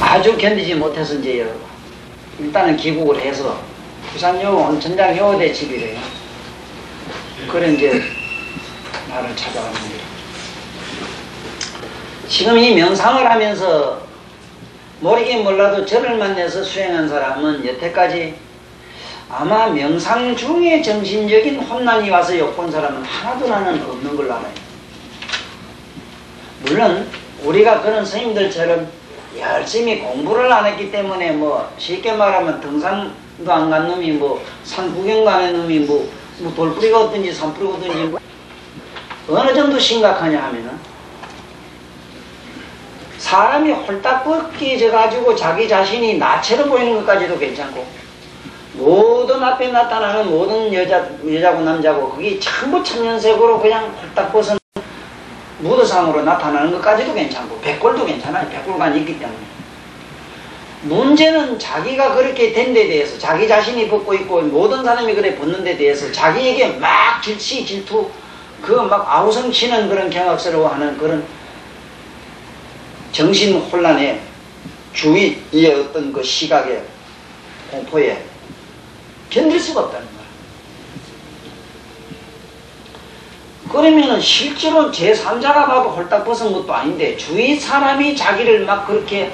아주 견디지 못해서 이제 일단은 귀국을 해서 부산여고 전장여고대 집이래요. 그래 이제 나를 찾아왔는데, 지금 이 명상을 하면서 모르긴 몰라도 저를 만나서 수행한 사람은 여태까지 아마 명상 중에 정신적인 혼란이 와서 엿본 사람은 하나도 나는 없는 걸로 알아요. 물론 우리가 그런 스님들처럼 열심히 공부를 안 했기 때문에 뭐 쉽게 말하면 등산도 안 간 놈이 뭐 산 구경 가는 놈이 뭐 돌뿌리가 어떤지 산뿌리가 어떤지 뭐 어느 정도 심각하냐 하면은, 사람이 홀딱 벗겨져 가지고 자기 자신이 나처럼 보이는 것까지도 괜찮고, 모든 앞에 나타나는 모든 여자고 남자고 그게 전부 천연색으로 그냥 홀딱 벗은 무드상으로 나타나는 것까지도 괜찮고, 백골도 괜찮아요. 백골관이 있기 때문에. 문제는 자기가 그렇게 된 데 대해서, 자기 자신이 벗고 있고 모든 사람이 그래 벗는 데 대해서 자기에게 막 질시 질투, 그 막 아우성치는 그런 경악스러워하는 그런 정신 혼란에, 주위의 어떤 그 시각에, 공포에 견딜 수가 없다는 거야. 그러면은 실제로 제3자가 봐도 홀딱 벗은 것도 아닌데, 주위 사람이 자기를 막 그렇게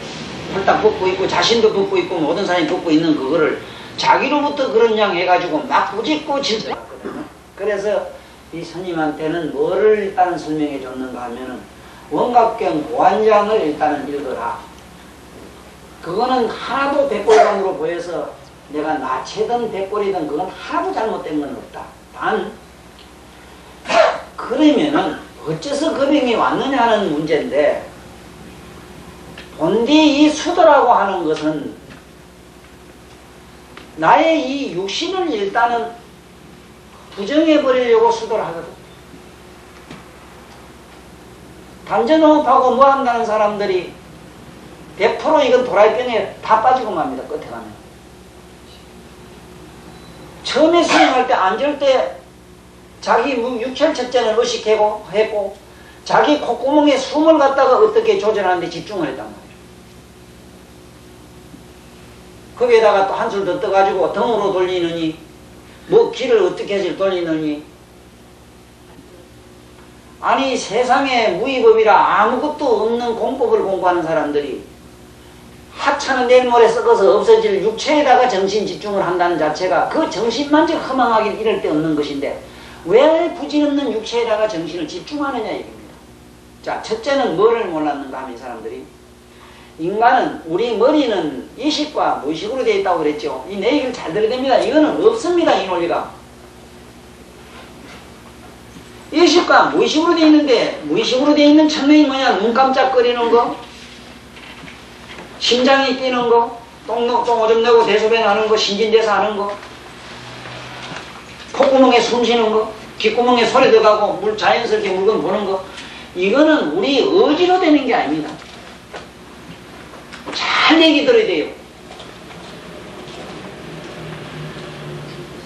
홀딱 벗고 있고 자신도 벗고 있고 모든 사람이 벗고 있는 그거를 자기로부터 그런 양 해가지고 막 꾸짖고 질투했거든요. 그래서 이 스님한테는 뭐를 일단은 설명해 줬는가 하면은, 원각경 고안장을 일단은 읽어라. 그거는 하나도 백골관으로 보여서 내가 나체든 백골이든 그건 하나도 잘못된 건 없다. 단 그러면은 어째서 그 병이 왔느냐 하는 문제인데, 본디 이 수도라고 하는 것은 나의 이 육신을 일단은 부정해 버리려고 수도를 하거든. 단전호흡하고 뭐 한다는 사람들이 100% 이건 도라이병에 다 빠지고 맙니다. 끝에 가면. 처음에 수행할 때 앉을 때 자기 육체 첫째는 의식했고 자기 콧구멍에 숨을 갖다가 어떻게 조절하는데 집중을 했단 말이에요. 거기에다가 또 한술 더 떠가지고 등으로 돌리느니 뭐 귀를 어떻게 해서 돌리느니, 아니 세상에 무위법이라 아무것도 없는 공법을 공부하는 사람들이 하찮은 내일모레 썩어서 없어질 육체에다가 정신 집중을 한다는 자체가 그 정신만적 허망하긴 이럴 데 없는 것인데 왜 부질없는 육체에다가 정신을 집중하느냐 얘기입니다. 자, 첫째는 뭐를 몰랐는가 하면 이 사람들이, 인간은, 우리 머리는 이식과 무의식으로 되어 있다고 그랬죠. 이 내 얘기를 잘 들어야 됩니다. 이거는 없습니다. 이 논리가. 이식과 무의식으로 되어 있는데, 무의식으로 되어 있는 천명이 뭐냐? 눈 깜짝거리는 거, 심장이 뛰는 거, 똥 오줌 내고 대소변 하는 거, 신진대사 하는 거, 콧구멍에 숨 쉬는 거, 귓구멍에 소리 들어가고 물 자연스럽게 물건 보는 거, 이거는 우리 의지로 되는 게 아닙니다. 잘 얘기 들어야 돼요.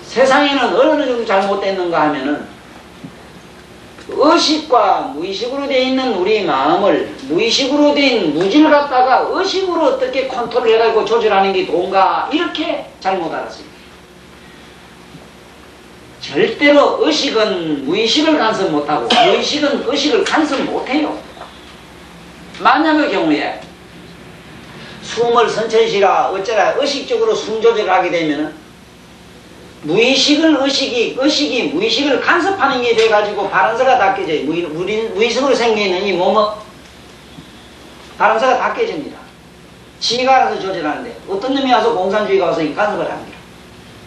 세상에는 어느 정도 잘못됐는가 하면은, 의식과 무의식으로 되어 있는 우리 마음을 무의식으로 된 무지를 갖다가 의식으로 어떻게 컨트롤 해가지고 조절하는 게 도인가, 이렇게 잘못 알았습니다. 절대로 의식은 무의식을 간섭 못하고 무의식은 의식을 간섭 못해요. 만약의 경우에 숨을 천천히 어쩌라 의식적으로 숨 조절을 하게 되면은 무의식을 의식이 무의식을 간섭하는 게 돼가지고 발언서가 다 깨져요. 무의식으로 생겨있는 이 몸은 발언서가 다 깨집니다. 지가 알아서 조절하는데 어떤 놈이 와서 공산주의가 와서 간섭을 합니다.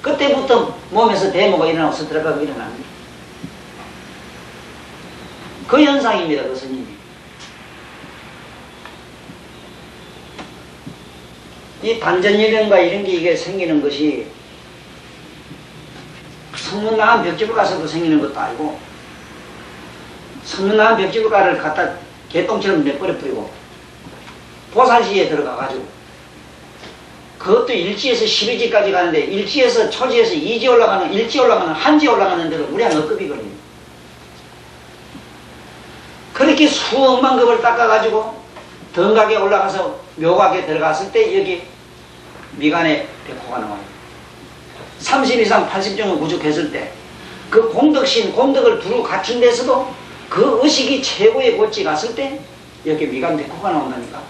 그때부터 몸에서 데모가 일어나고 스트레스가 일어납니다. 그 현상입니다. 그 스님이. 이 단전일련과 이런 게 이게 생기는 것이 성문 나간 벽집을 가서도 생기는 것도 아니고, 성문 나간 벽집을 가를 갖다 개똥처럼 내버려 뿌리고 보살시에 들어가가지고, 그것도 일지에서 12지까지 가는데 일지에서 초지에서 2지 올라가는, 일지 올라가는, 한지 올라가는 데로 우리 한 억급이거든요. 그렇게 수억만 급을 닦아가지고 덩각에 올라가서 묘각에 들어갔을 때 여기 미간에 백호가 나와요. 30 이상 80점을 구축했을 때 그 공덕신, 공덕을 두루 갖춘 데서도 그 의식이 최고의 곳에 갔을 때 여기 미간 백호가 나온다니까.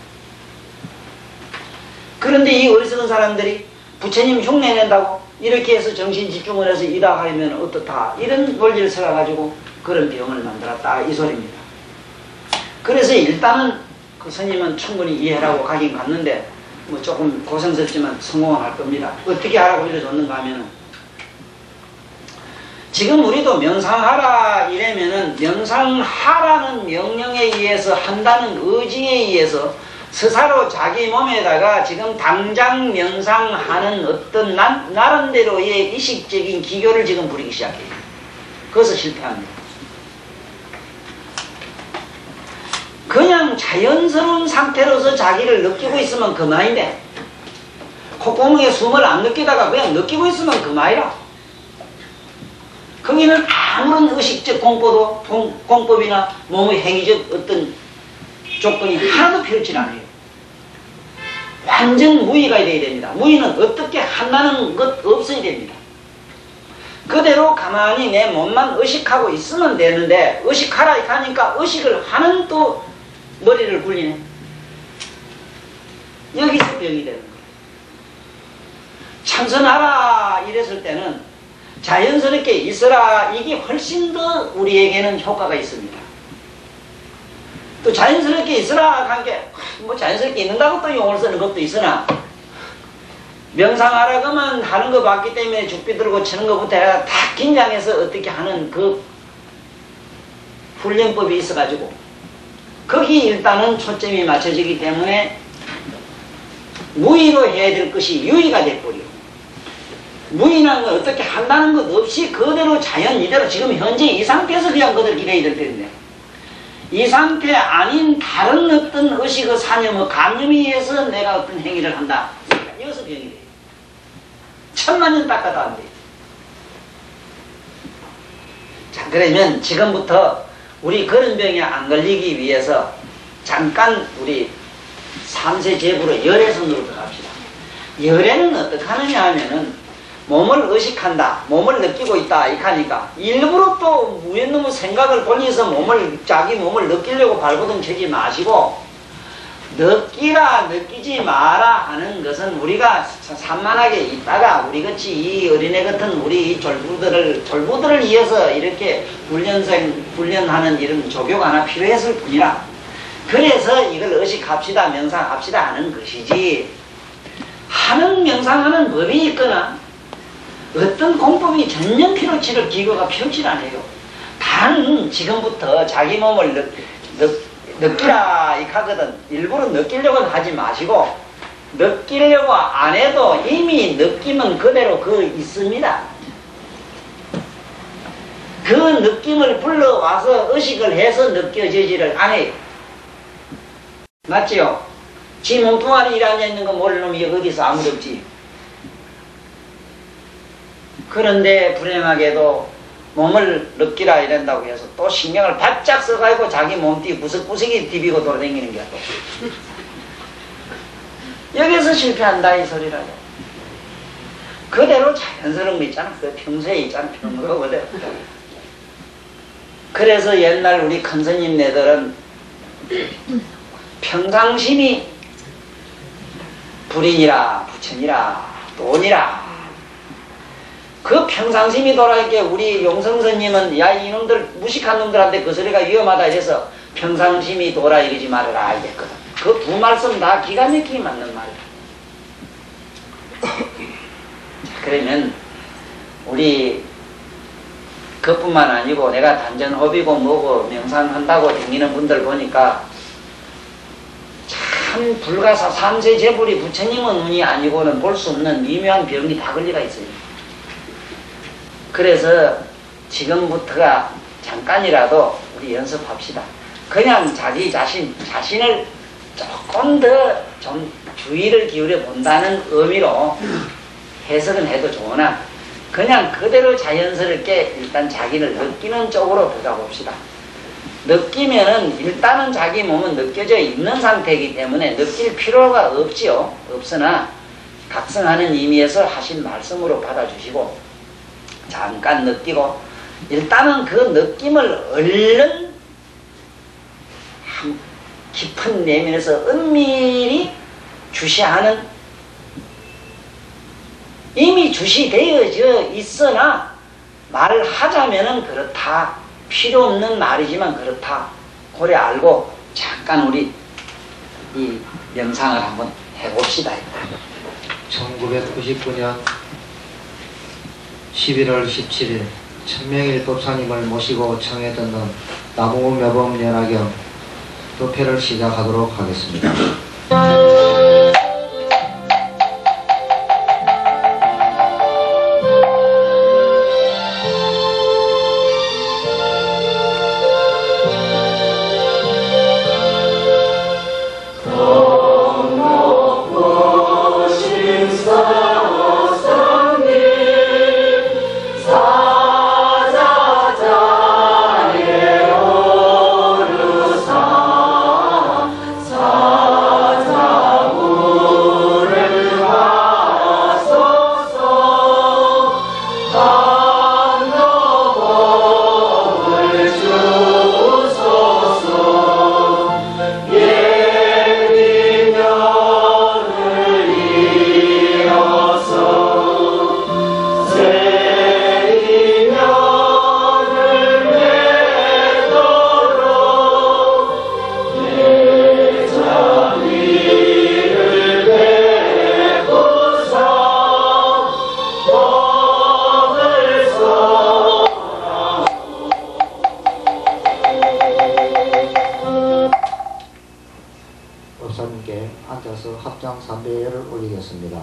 그런데 이 어리석은 사람들이 부처님 흉내 낸다고 이렇게 해서 정신 집중을 해서 이다가면 어떻다 이런 원리를 써가지고 그런 병을 만들었다 이 소리입니다. 그래서 일단은 그 스님은 충분히 이해하라고 가긴 갔는데 뭐 조금 고생스럽지만 성공할 겁니다. 어떻게 하라고 일러줬는가 하면은 지금 우리도 명상하라 이래면은 명상하라는 명령에 의해서 한다는 의지에 의해서 스스로 자기 몸에다가 지금 당장 명상하는 어떤 나름대로의 의식적인 기교를 지금 부리기 시작해요. 그것을 실패합니다. 그냥 자연스러운 상태로서 자기를 느끼고 있으면 그만인데 콧구멍에 숨을 안 느끼다가 그냥 느끼고 있으면 그만이라. 거기는 아무런 의식적 공법이나 몸의 행위적 어떤 조건이 하나도 필요치 않아요. 완전 무의가 돼야 됩니다. 무의는 어떻게 한다는 것 없어야 됩니다. 그대로 가만히 내 몸만 의식하고 있으면 되는데 의식하라 이렇게 하니까 의식을 하는 또 머리를 굴리네. 여기서 병이 되는 거예요. 참선하라 이랬을 때는 자연스럽게 있어라 이게 훨씬 더 우리에게는 효과가 있습니다. 또 자연스럽게 있으라 한 게 뭐 자연스럽게 있는다고 또 용어를 쓰는 것도 있으나 명상하라 그만 하는 거 봤기 때문에 죽비 들고 치는 것부터 다 긴장해서 어떻게 하는 그 훈련법이 있어가지고 거기 일단은 초점이 맞춰지기 때문에 무의로 해야 될 것이 유의가 돼버리고 무의라는 건 어떻게 한다는 것 없이 그대로 자연 이대로 지금 현재 이 상태에서 그냥 그대로 기대야 될 텐데 이 상태 아닌 다른 어떤 의식의 사념의 감염에 의해서 내가 어떤 행위를 한다. 여기서 병이 돼요. 천만년 닦아도 안 돼요. 자, 그러면 지금부터 우리 그런 병에 안 걸리기 위해서 잠깐 우리 3세 제부로 열애선으로 들어갑시다. 열애는 어떻게 하느냐 하면은 몸을 의식한다, 몸을 느끼고 있다 이렇게 하니까 일부러 또 무縁놈의 생각을 돌려서 자기 몸을 느끼려고 발버둥 치지 마시고 느끼라 느끼지 마라 하는 것은 우리가 산만하게 있다가 우리같이 이 어린애 같은 우리 졸부들을 위해서 이렇게 훈련하는 이런 조교가 하나 필요했을 뿐이라 그래서 이걸 의식합시다 명상합시다 하는 것이지 하는 명상하는 법이 있거나 어떤 공법이 전혀 필요치를 기교가 필요치 않아요. 단 지금부터 자기 몸을 느끼라 이 하거든 일부러 느끼려고는 하지 마시고 느끼려고 안 해도 이미 느낌은 그대로 있습니다. 그 느낌을 불러와서 의식을 해서 느껴지지를 않아요. 맞지요? 지 몸뚱아리 일어나있는 거 모르는 놈이 어디서 아무도 없지. 그런데 불행하게도 몸을 느끼라 이런다고 해서 또 신경을 바짝 써가지고 자기 몸띠 구석구석이 디비고 돌아다니는 게야 또. 여기서 실패한다 이 소리라고. 그대로 자연스러운 거 있잖아. 그 평소에 있잖아. 평소거든. 그래서 옛날 우리 큰 스님네들은 평상심이 불인이라 부처니라 돈이라 그 평상심이 돌아있게 우리 용성스님은 야 이놈들 무식한 놈들한테 그 소리가 위험하다 이래서 평상심이 돌아 이러지 말아라 이랬거든. 그 두 말씀 다 기가 막히게 맞는 말이야. 그러면 우리 그뿐만 아니고 내가 단전호비고 뭐고 명상한다고 다니는 분들 보니까 참 불가사 3세 제불이 부처님의 눈이 아니고는 볼 수 없는 미묘한 병이 다 걸려가 있어요. 그래서 지금부터가 잠깐이라도 우리 연습합시다. 그냥 자기 자신을 조금 더 좀 주의를 기울여 본다는 의미로 해석은 해도 좋으나 그냥 그대로 자연스럽게 일단 자기를 느끼는 쪽으로 들어가 봅시다. 느끼면은 일단은 자기 몸은 느껴져 있는 상태이기 때문에 느낄 필요가 없지요. 없으나 각성하는 의미에서 하신 말씀으로 받아주시고 잠깐 느끼고 일단은 그 느낌을 얼른 깊은 내면에서 은밀히 주시하는, 이미 주시되어져 있으나 말하자면은 그렇다, 필요 없는 말이지만 그렇다, 그래 알고 잠깐 우리 이 명상을 한번 해봅시다. 1999년 11월 17일 천명일 법사님을 모시고 청해 듣는 나무묘법 연화경 도패를 시작하도록 하겠습니다. 법사님께 앉아서 합장 3배를 올리겠습니다.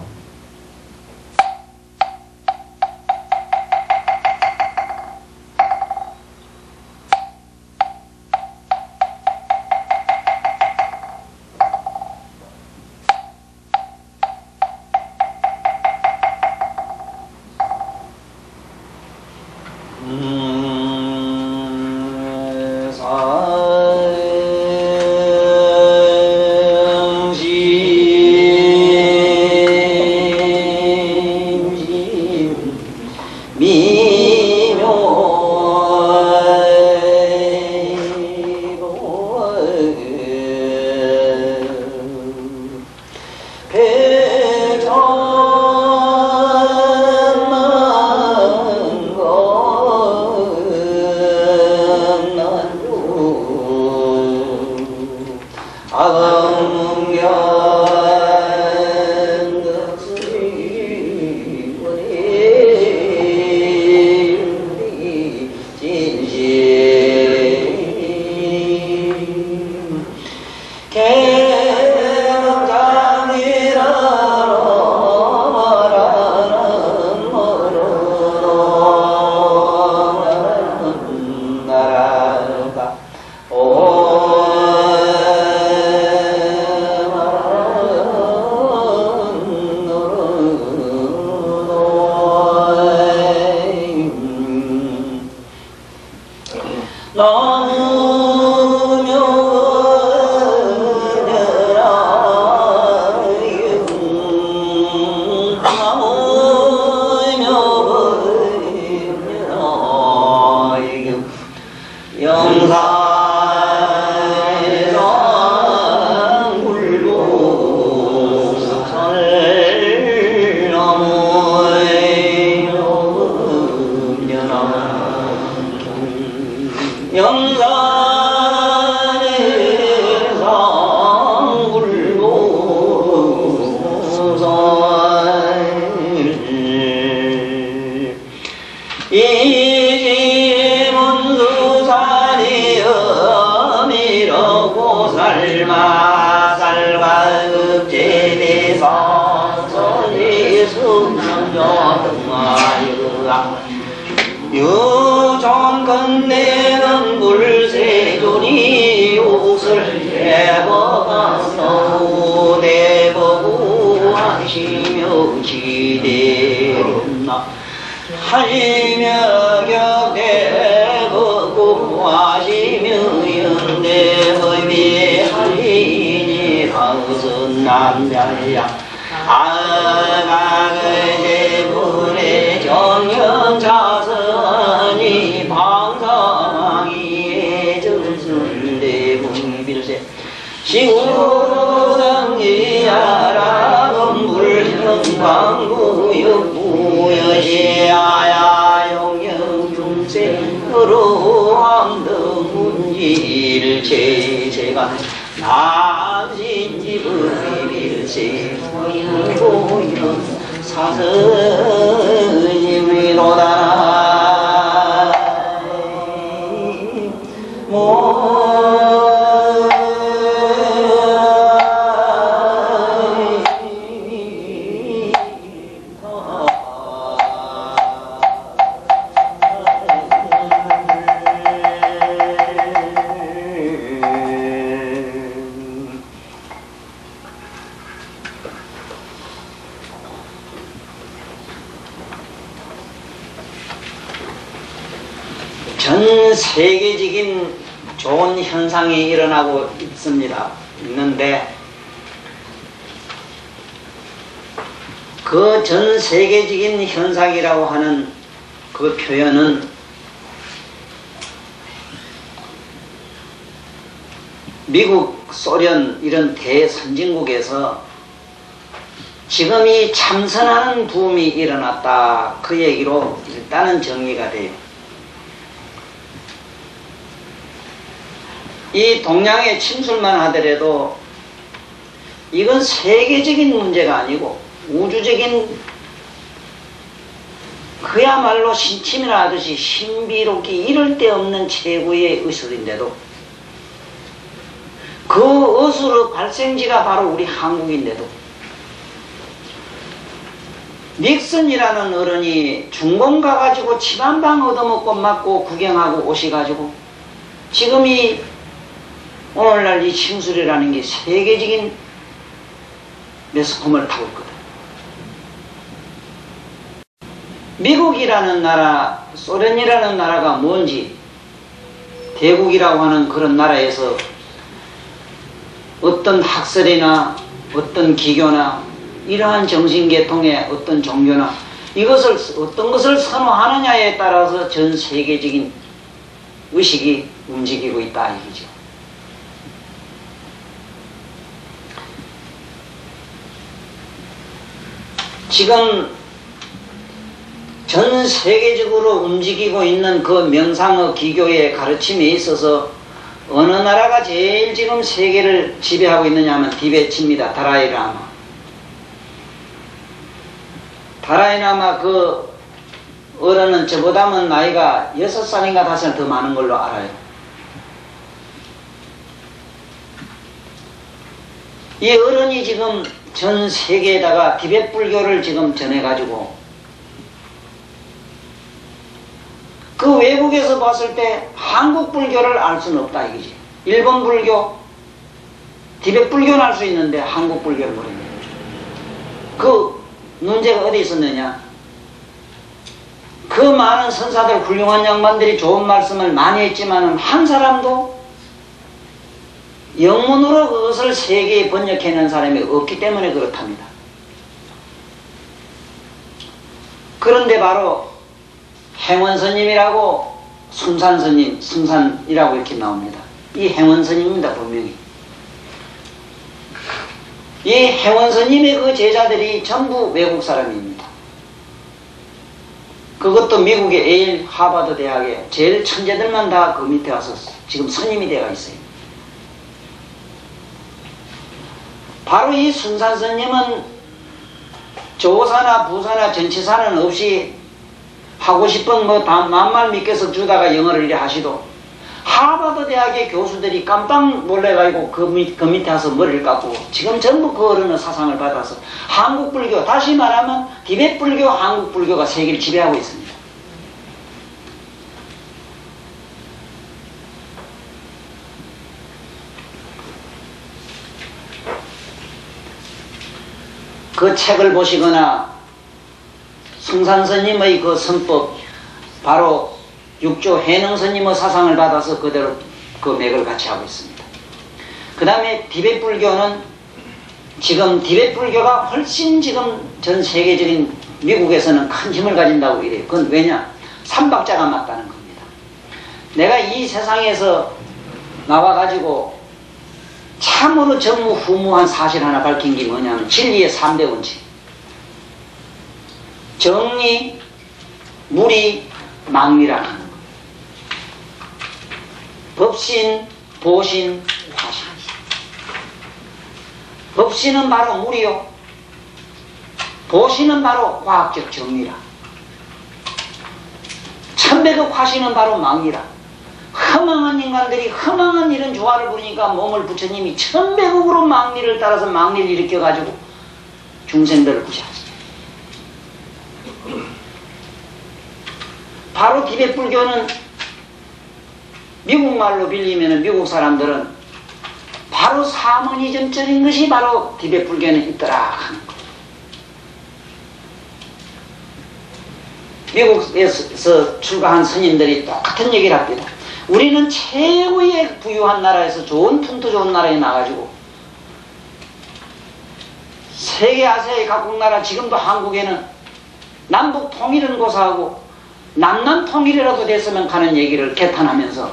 유종 건네는 물세존이 옷을 내버가서 내보고 하시며 지대롭나 하시며 격대보고 하시며 무슨 남자야 아가의 해문의 정형자선이 방사망이의 저술대궁빌세 시우성지야라 건불현광구역부여시아야 영영중생으로 왕등문지를 제가 남신지불일세 보여 사선이로다 전 세계적인 좋은 현상이 일어나고 있는데 그 전 세계적인 현상이라고 하는 그 표현은 미국, 소련 이런 대선진국에서 지금 이 참선하는 붐이 일어났다 그 얘기로 일단은 정리가 돼요. 이 동양에 침술만 하더라도 이건 세계적인 문제가 아니고 우주적인 그야말로 신침이라 하듯이 신비롭기 이럴 데 없는 최고의 의술인데도 그 의술의 발생지가 바로 우리 한국인데도 닉슨이라는 어른이 중공 가가지고 집 한 방 얻어먹고 맞고 구경하고 오셔가지고 지금 이 오늘날 이 침술이라는 게 세계적인 매스컴을 타고 있거든. 미국이라는 나라, 소련이라는 나라가 뭔지 대국이라고 하는 그런 나라에서 어떤 학설이나 어떤 기교나 이러한 정신계통의 어떤 종교나 이것을 어떤 것을 선호하느냐에 따라서 전 세계적인 의식이 움직이고 있다 이거죠. 지금 전 세계적으로 움직이고 있는 그 명상의 기교의 가르침에 있어서 어느 나라가 제일 지금 세계를 지배하고 있느냐 하면 티베트입니다. 다라이라마. 다라이라마 그 어른은 저보다는 나이가 6살인가 5살 더 많은 걸로 알아요. 이 어른이 지금 전 세계에다가 티베트 불교를 지금 전해가지고 그 외국에서 봤을 때 한국 불교를 알 수는 없다 이거지. 일본 불교, 티베트 불교는 알 수 있는데 한국 불교를 모르는 거죠. 그 문제가 어디 있었느냐. 그 많은 선사들 훌륭한 양반들이 좋은 말씀을 많이 했지만 한 사람도 영문으로 그것을 세계에 번역해낸 사람이 없기 때문에 그렇답니다. 그런데 바로 행원스님이라고 순산스님, 순산이라고 이렇게 나옵니다. 이 행원스님입니다. 분명히. 이 행원스님의 그 제자들이 전부 외국 사람입니다. 그것도 미국의 예일 하버드 대학에 제일 천재들만 다 그 밑에 와서 지금 스님이 되어 있어요. 바로 이 순산스님은 조사나 부사나 전치사는 없이 하고 싶은 뭐 만말 믿겨서 주다가 영어를 이래 하시도 하버드 대학의 교수들이 깜빡 놀래가지고 그 밑에 와서 머리를 깎고 지금 전부 그 어른의 사상을 받아서 한국 불교, 다시 말하면 티베트 불교, 한국 불교가 세계를 지배하고 있습니다. 그 책을 보시거나 성산스님의 그 선법, 바로 육조 해능스님의 사상을 받아서 그대로 그 맥을 같이 하고 있습니다. 그 다음에 티베트 불교는 지금 티베트 불교가 훨씬 지금 전 세계적인 미국에서는 큰 힘을 가진다고 이래요. 그건 왜냐? 삼박자가 맞다는 겁니다. 내가 이 세상에서 나와가지고 참으로 전무후무한 사실 하나 밝힌 게 뭐냐면 진리의 3대 원칙. 정리, 무리, 망리라는 거. 법신, 보신, 화신. 법신은 바로 무리요. 보신은 바로 과학적 정리라. 천백억 화신은 바로 망리라. 허망한 인간들이 허망한 이런 조화를 부리니까 몸을 부처님이 천백억으로 망리를 따라서 망리를 일으켜가지고 중생들을 구제하지. 바로 티베트 불교는 미국말로 빌리면 미국 사람들은 바로 사머니즘적인 것이 바로 티베트 불교는 있더라 하는 거예요. 미국에서 출가한 스님들이 똑같은 얘기를 합니다. 우리는 최고의 부유한 나라에서 좋은 풍토 좋은 나라에 나가지고 세계 아시아의 각국 나라 지금도 한국에는 남북 통일은 고사하고 남남 통일이라도 됐으면 하는 얘기를 개탄하면서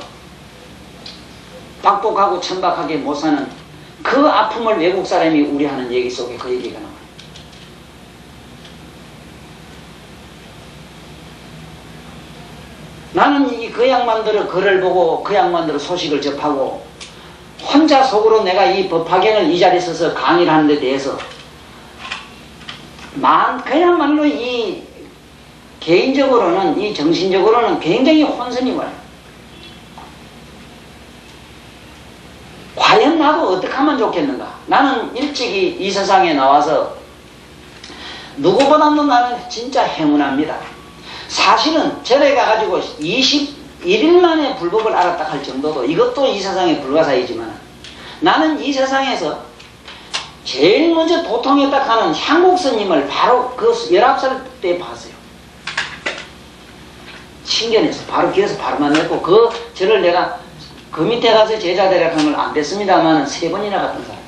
박복하고 천박하게 못 사는 그 아픔을 외국 사람이 우려하는 얘기 속에 그 얘기가 나와요. 나는 그 양반들의 글을 보고 그 양반들의 소식을 접하고 혼자 속으로 내가 이 법화경을 이 자리에 서서 강의를 하는 데 대해서 그야말로 이 개인적으로는 이 정신적으로는 굉장히 혼선이 와요. 과연 나도 어떻게 하면 좋겠는가? 나는 일찍이 이 세상에 나와서 누구보다도 나는 진짜 행운합니다. 사실은 절에 가가지고 21일 만에 불법을 알았다 할 정도도 이것도 이 세상의 불가사이지만 나는 이 세상에서 제일 먼저 도통했다 하는 향국 스님을 바로 그 19살 때 봤어요. 신견에서 바로 길에서 바로 만났고 그 절을 내가 그 밑에 가서 제자 대략하는 걸 안 됐습니다만 3번이나 갔던 사람.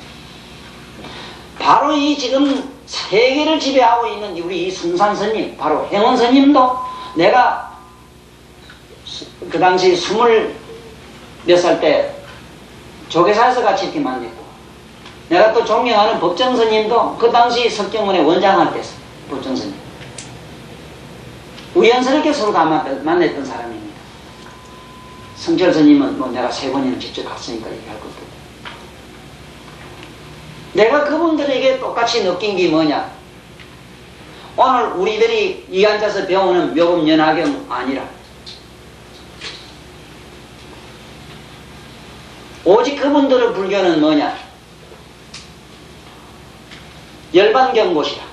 바로 이 지금 세계를 지배하고 있는 우리 이 승산 스님, 바로 행원 스님도 내가 그 당시 20몇 살 때 조계사에서 같이 이렇게 만났고, 내가 또 존경하는 법정 스님도 그 당시 석경원의 원장할 때였어요. 법정 스님. 우연스럽게 서로 다 만났던 사람입니다. 성철 스님은 뭐 내가 3번이나 직접 갔으니까 얘기할 것도 없고. 내가 그분들에게 똑같이 느낀 게 뭐냐? 오늘 우리들이 이 앉아서 배우는 묘금 연화경 아니라 오직 그분들의 불교는 뭐냐? 열반경고시라.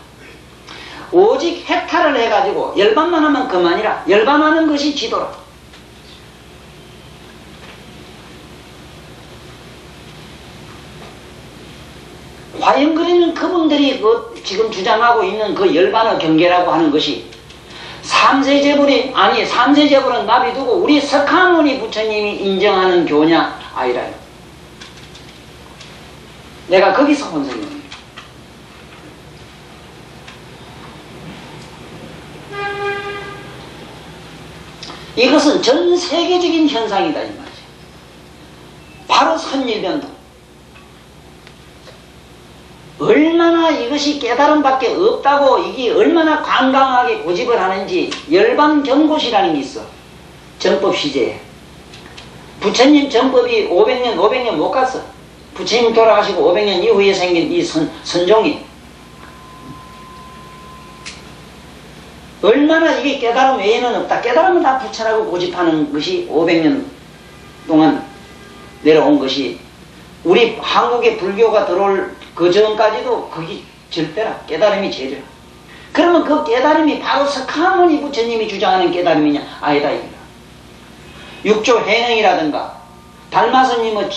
오직 해탈을 해가지고 열반만 하면 그만이라. 열반하는 것이 지도라. 과연 그러면 그분들이 지금 주장하고 있는 그 열반의 경계라고 하는 것이 삼세제불이 아니 삼세제불은 납이두고 우리 석하모니 부처님이 인정하는 교냐 아니라요. 내가 거기서 혼선입니다. 이것은 전 세계적인 현상이다 이 말이죠. 바로 선일변도. 얼마나 이것이 깨달음밖에 없다고 이게 얼마나 관광하게 고집을 하는지 열반경고시라는 게 있어. 정법 시제에. 부처님 정법이 500년 못 갔어. 부처님 돌아가시고 500년 이후에 생긴 이 선종이 얼마나 이게 깨달음 외에는 없다. 깨달음은 다 부처라고 고집하는 것이 500년 동안 내려온 것이 우리 한국에 불교가 들어올 그 전까지도 거기 절대라. 깨달음이 제일이라. 그러면 그 깨달음이 바로 석하모니 부처님이 주장하는 깨달음이냐? 아니다 이거다. 육조 해능이라든가 달마스님은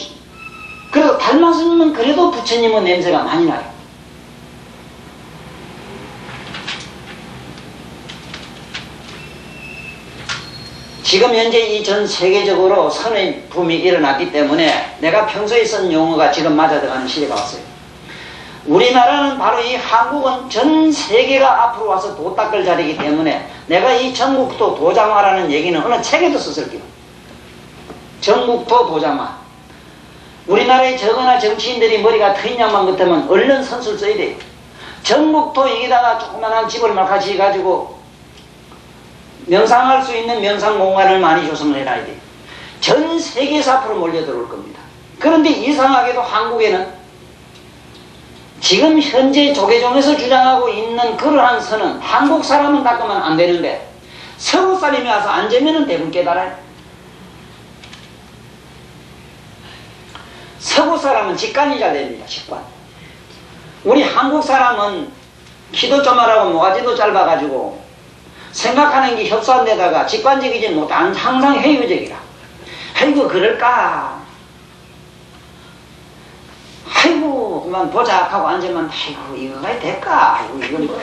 그래도 달마스님은 그래도 부처님의 냄새가 많이 나요. 지금 현재 이 전 세계적으로 선의 붐이 일어났기 때문에 내가 평소에 쓴 용어가 지금 맞아들어가는 시대가 왔어요. 우리나라는 바로 이 한국은 전 세계가 앞으로 와서 도 닦을 자리이기 때문에 내가 이 전국도 도장화라는 얘기는 어느 책에도 썼을게요. 전국도 도장화. 우리나라의 적어나 정치인들이 머리가 트인양만 같으면 얼른 선수를 써야 돼요. 전국도 여기다가 조그만한 집을 막 같이 가지고 명상할 수 있는 명상 공간을 많이 조성을 해놔야 돼요. 전 세계에서 앞으로 몰려들어올 겁니다. 그런데 이상하게도 한국에는 지금 현재 조계종에서 주장하고 있는 그러한 선은 한국 사람은 닦으면 안 되는데 서구 사람이 와서 앉으면 대부분 깨달아요. 서구 사람은 직관이 잘 됩니다. 직관. 우리 한국 사람은 키도 조그마하고 모가지도 짧아가지고 생각하는 게 협소한데다가 직관적이지 못해. 항상 회유적이라. 아이고 그럴까. 아이고 그만 보자 하고 앉으면 아이고 이거가 될까. 아이고 이건 뭐.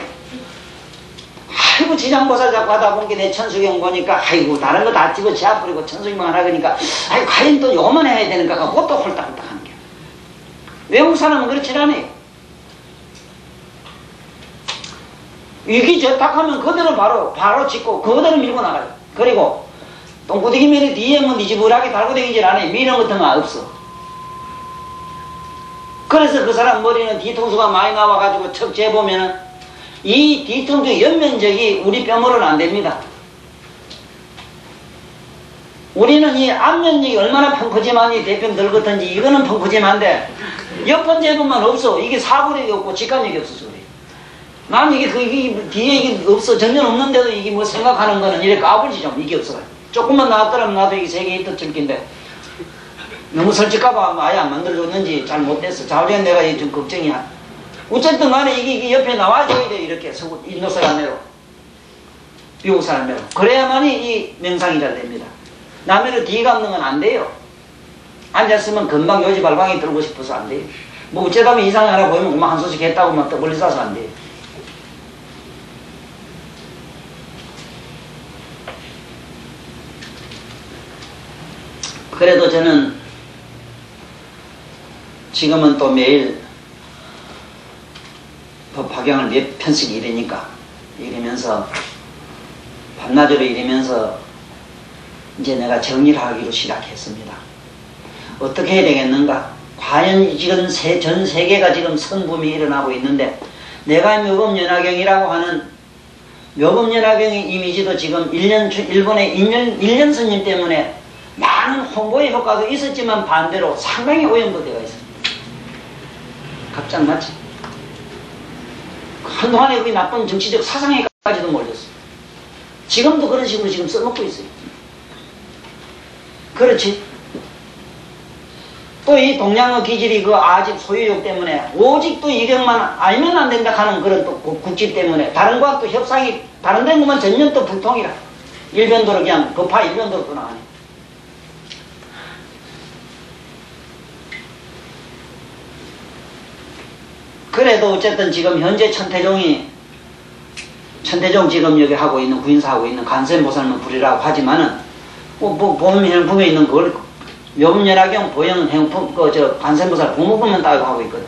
아이고 지장보살 자꾸 하다 보니까 내 천수경 보니까 아이고 다른 거 다 집어치워 버리고 천수경만 하라 그러니까 아이고 과연 또 요만 해야 되는가 하고 또 홀딱홀딱 하는 게. 외국 사람은 그렇지 않아요. 이게 좋다 하면 그대로 바로 짓고 그대로 밀고 나가요. 그리고 똥구대기 밀이 뒤에 뭐 니지부하게 달고 다니질 않아요. 미는 같은 거 없어. 그래서 그 사람 머리는 뒤통수가 많이 나와가지고 척 재보면은 이 뒤통수 옆면적이 우리 뼈물은 안 됩니다. 우리는 이 앞면적이 얼마나 펑크짐하니 대평 들것든지 이거는 펑크짐한데 옆은 재보면 없어. 이게 사거리가 없고 직관력이 없어서 그래요. 난 이게 뒤에 이게 없어. 전혀 없는데도 이게 뭐 생각하는 거는 이렇게 까불지 좀 이게 없어요. 조금만 나왔더라면 나도 이게 세 개 있던 줄긴데 너무 설치까봐 아예 안 만들어줬는지 잘 못됐어. 자우리는 내가 좀 걱정이야. 어쨌든 간에 이게 옆에 나와줘야 돼. 이렇게 인도 사람대로 미국 사람대로 그래야만이 이 명상이 잘 됩니다. 남의로 뒤 감는 건 안 돼요. 앉았으면 금방 요지 발광이 들고 싶어서 안 돼요. 뭐 어쩌다면 이상이 하나 보이면 그만 한 소식 했다고 막 떠벌리 싸서 안 돼요. 그래도 저는 지금은 또 매일 법화경을 몇 편씩 이러면서 밤낮으로 이러면서 이제 내가 정리를 하기로 시작했습니다. 어떻게 해야 되겠는가? 과연 지금 전 세계가 지금 선붐이 일어나고 있는데 내가 묘법연화경이라고 하는 묘법연화경의 이미지도 지금 일본의 1년 스님 때문에 많은 홍보의 효과도 있었지만 반대로 상당히 오염도 되어 있습니다. 갑자기 맞지? 한동안에 우리 나쁜 정치적 사상에까지도 몰렸어. 지금도 그런 식으로 지금 써먹고 있어요. 그렇지? 또 이 동양어 기질이 그 아집 소유욕 때문에 오직 또 이력만 알면 안 된다 하는 그런 또 국집 때문에 다른 거와 또 협상이 다른 데는 보면 전면 또 불통이라. 일변도로 그냥 법화 일변도로 또 나가네. 그래도 어쨌든 지금 현재 천태종 지금 여기 하고 있는 구인사 하고 있는 간센보살만 부리라고 하지만은 보면 부에 있는 그걸 묘법연화경 보영 행품 간센보살 부모부면 따고 하고 있거든.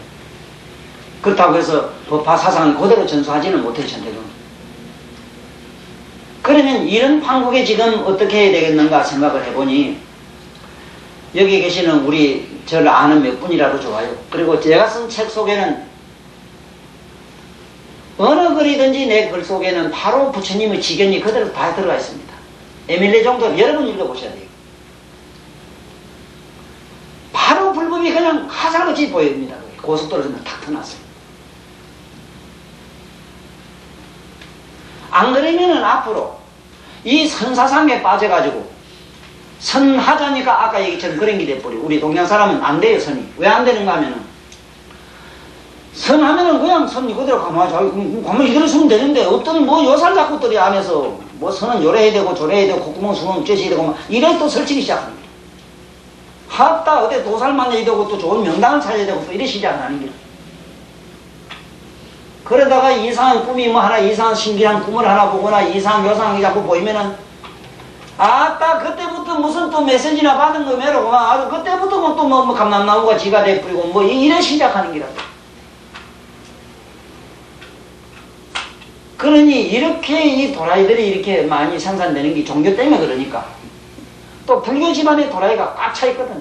그렇다고 해서 법화 사상을 그대로 전수하지는 못해 천태종. 그러면 이런 판국에 지금 어떻게 해야 되겠는가 생각을 해보니 여기 계시는 우리 저를 아는 몇 분이라도 좋아요. 그리고 제가 쓴 책 속에는 어느 글이든지 내 글 속에는 바로 부처님의 지견이 그대로 다 들어가 있습니다. 에밀레 정도 여러 번 읽어보셔야 돼요. 바로 불법이 그냥 화살같이 보입니다. 고속도로에서 탁 터놨어요. 안 그러면은 앞으로 이 선사상에 빠져가지고 선하자니까 아까 얘기처럼 그런 게 돼버리고 우리 동양 사람은 안 돼요. 선이 왜 안 되는가 하면은 선하면은 그냥 선 이거대로 가만히 이대로 쓰면 되는데 어떤 뭐 요살 작곡들이 안에서 뭐 선은 요래야 되고 저래야 되고 콧구멍 수면 쬐셔야 되고 막 이래 또 설치기 시작합니다. 합다 어디 도살 만나야 되고 또 좋은 명당을 찾아야 되고 또 이래 시작하는 게. 그러다가 이상한 꿈이 뭐 하나 이상한 신기한 꿈을 하나 보거나 이상한 요상이 자꾸 보이면은 아따 그때부터 무슨 또 메시지나 받은 거 매로구만 아주 그때부터 또 뭐 감남나무가 지가 돼버리고 뭐 이래 시작하는 기라. 그러니 이렇게 이 도라이들이 이렇게 많이 생산되는 게 종교 때문에 그러니까. 또 불교 집안에 도라이가 꽉 차 있거든요.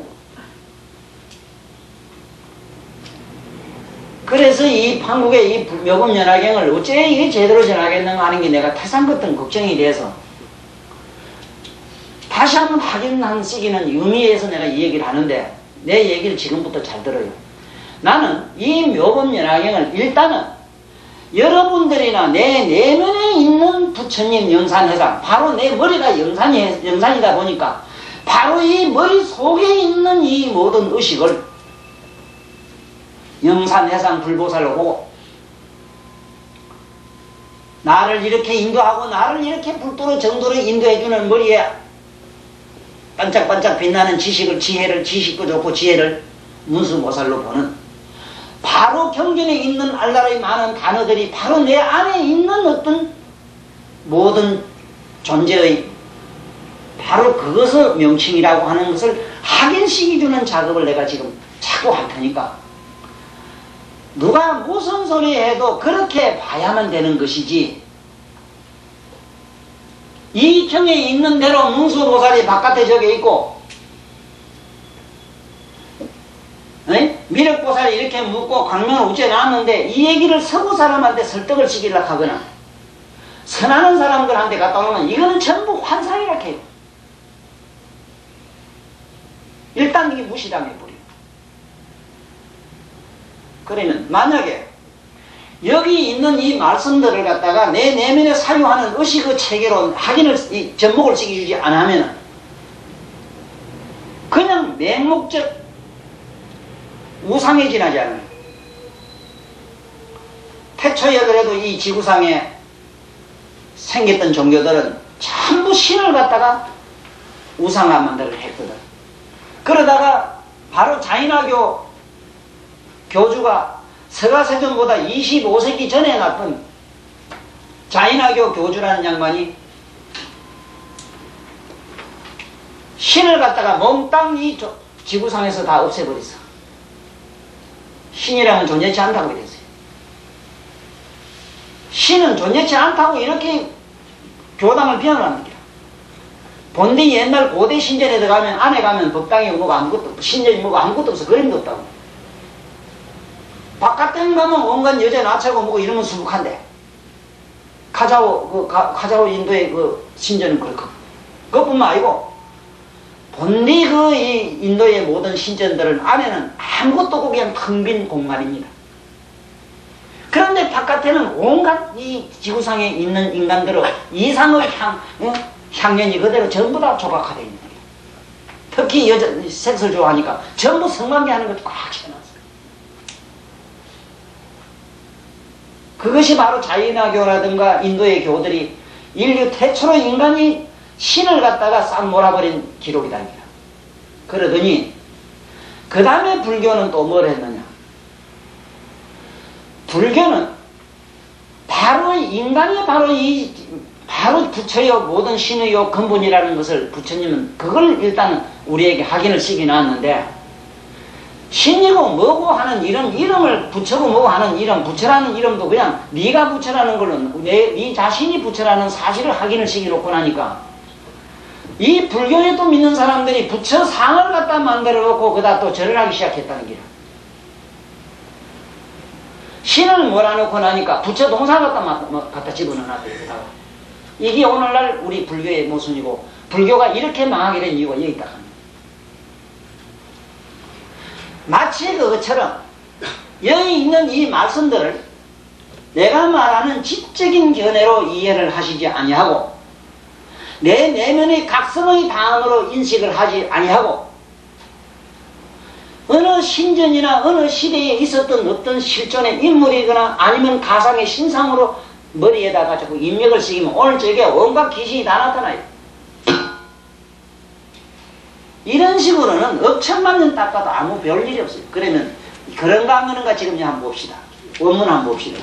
그래서 이 한국의 이 묘금연화경을 어째 이게 제대로 전하겠는가 하는 게 내가 태산 같은 걱정이 돼서 다시 한번 확인한 시기는 의미에서 내가 이 얘기를 하는데 내 얘기를 지금부터 잘 들어요. 나는 이 묘금연화경을 일단은 여러분들이나 내 내면에 있는 부처님 영산회상, 바로 내 머리가 영산이다 보니까 바로 이 머릿속에 있는 이 모든 의식을 영산회상 불보살로 보고 나를 이렇게 인도하고 나를 이렇게 불도로 정도로 인도해주는 머리에 반짝반짝 빛나는 지식도 좋고 지혜를 문수보살로 보는 바로 경전에 있는 알라라의 많은 단어들이 바로 내 안에 있는 어떤 모든 존재의 바로 그것을 명칭이라고 하는 것을 확인시켜주는 작업을 내가 지금 자꾸 할 테니까 누가 무슨 소리 해도 그렇게 봐야만 되는 것이지 이 경에 있는 대로 문수보살이 바깥에 저기 있고 미륵보살이 이렇게 묻고 광명을 우째 나왔는데 이 얘기를 서구 사람한테 설득을 시키려고 하거나 선하는 사람들한테 갔다 오면 이거는 전부 환상이라 해요. 일단 이게 무시당해버려요. 그러면 만약에 여기 있는 이 말씀들을 갖다가 내 내면에 사유하는 의식의 체계로 확인을 접목을 시켜주지 않으면 그냥 맹목적 우상에 지나지 않아요. 태초에 그래도 이 지구상에 생겼던 종교들은 전부 신을 갖다가 우상화만들을 했거든. 그러다가 바로 자인화교 교주가 서가세존보다 25세기 전에 났던 자인화교 교주라는 양반이 신을 갖다가 몽땅 이 지구상에서 다 없애버렸어. 신이라면 존재치 않다고 그랬어요. 신은 존재치 않다고 이렇게 교당을 비난하는 거야. 본디 옛날 고대 신전에 들어가면 안에 가면 법당이 뭐가 아무것도 없고 신전이 뭐가 아무것도 없어. 그림도 없다고. 바깥에 가면 온갖 여자 나차고 뭐고 이러면 수북한데 카자오 인도의 그 신전은 그렇고 그것뿐만 아니고 본디 그 이 인도의 모든 신전들은 안에는 아무것도 없고 그냥 텅 빈 공간입니다. 그런데 바깥에는 온갖 이 지구상에 있는 인간들의 이상의 향연이 그대로 전부 다 조각화되어 있는 거예요. 특히 여자 섹스를 좋아하니까 전부 성관계하는 것도 꽉 채워놨어요. 그것이 바로 자인화교라든가 인도의 교들이 인류 태초로 인간이 신을 갖다가 싹 몰아버린 기록이다. 그러더니 그 다음에 불교는 또 뭘 했느냐. 불교는 바로 인간이 바로 부처요 모든 신의요 근본이라는 것을 부처님은 그걸 일단 우리에게 확인을 시켜놨는데 신이고 뭐고 하는 이름을 부처고 뭐고 하는 이름, 부처라는 이름도 그냥 네가 부처라는 걸로 네 자신이 부처라는 사실을 확인을 시켜놓고 나니까 이 불교에 또 믿는 사람들이 부처 상을 갖다 만들어 놓고 그다 또 절을 하기 시작했다는 거야. 신을 몰아놓고 나니까 부처 동상 갖다 집어넣어놨대요. 이게 오늘날 우리 불교의 모순이고 불교가 이렇게 망하게 된 이유가 여기 있다 합니다. 마치 그것처럼 여기 있는 이 말씀들을 내가 말하는 지적인 견해로 이해를 하시지 아니하고 내 내면의 각성의 다음으로 인식을 하지 아니하고 어느 신전이나 어느 시대에 있었던 어떤 실존의 인물이거나 아니면 가상의 신상으로 머리에다가 자꾸 입력을 시키면 오늘 저게 온갖 귀신이 다 나타나요. 이런 식으로는 억천만 년 닦아도 아무 별일이 없어요. 그러면 그런가 안 그런가 지금 한번 봅시다. 원문 한번 봅시다.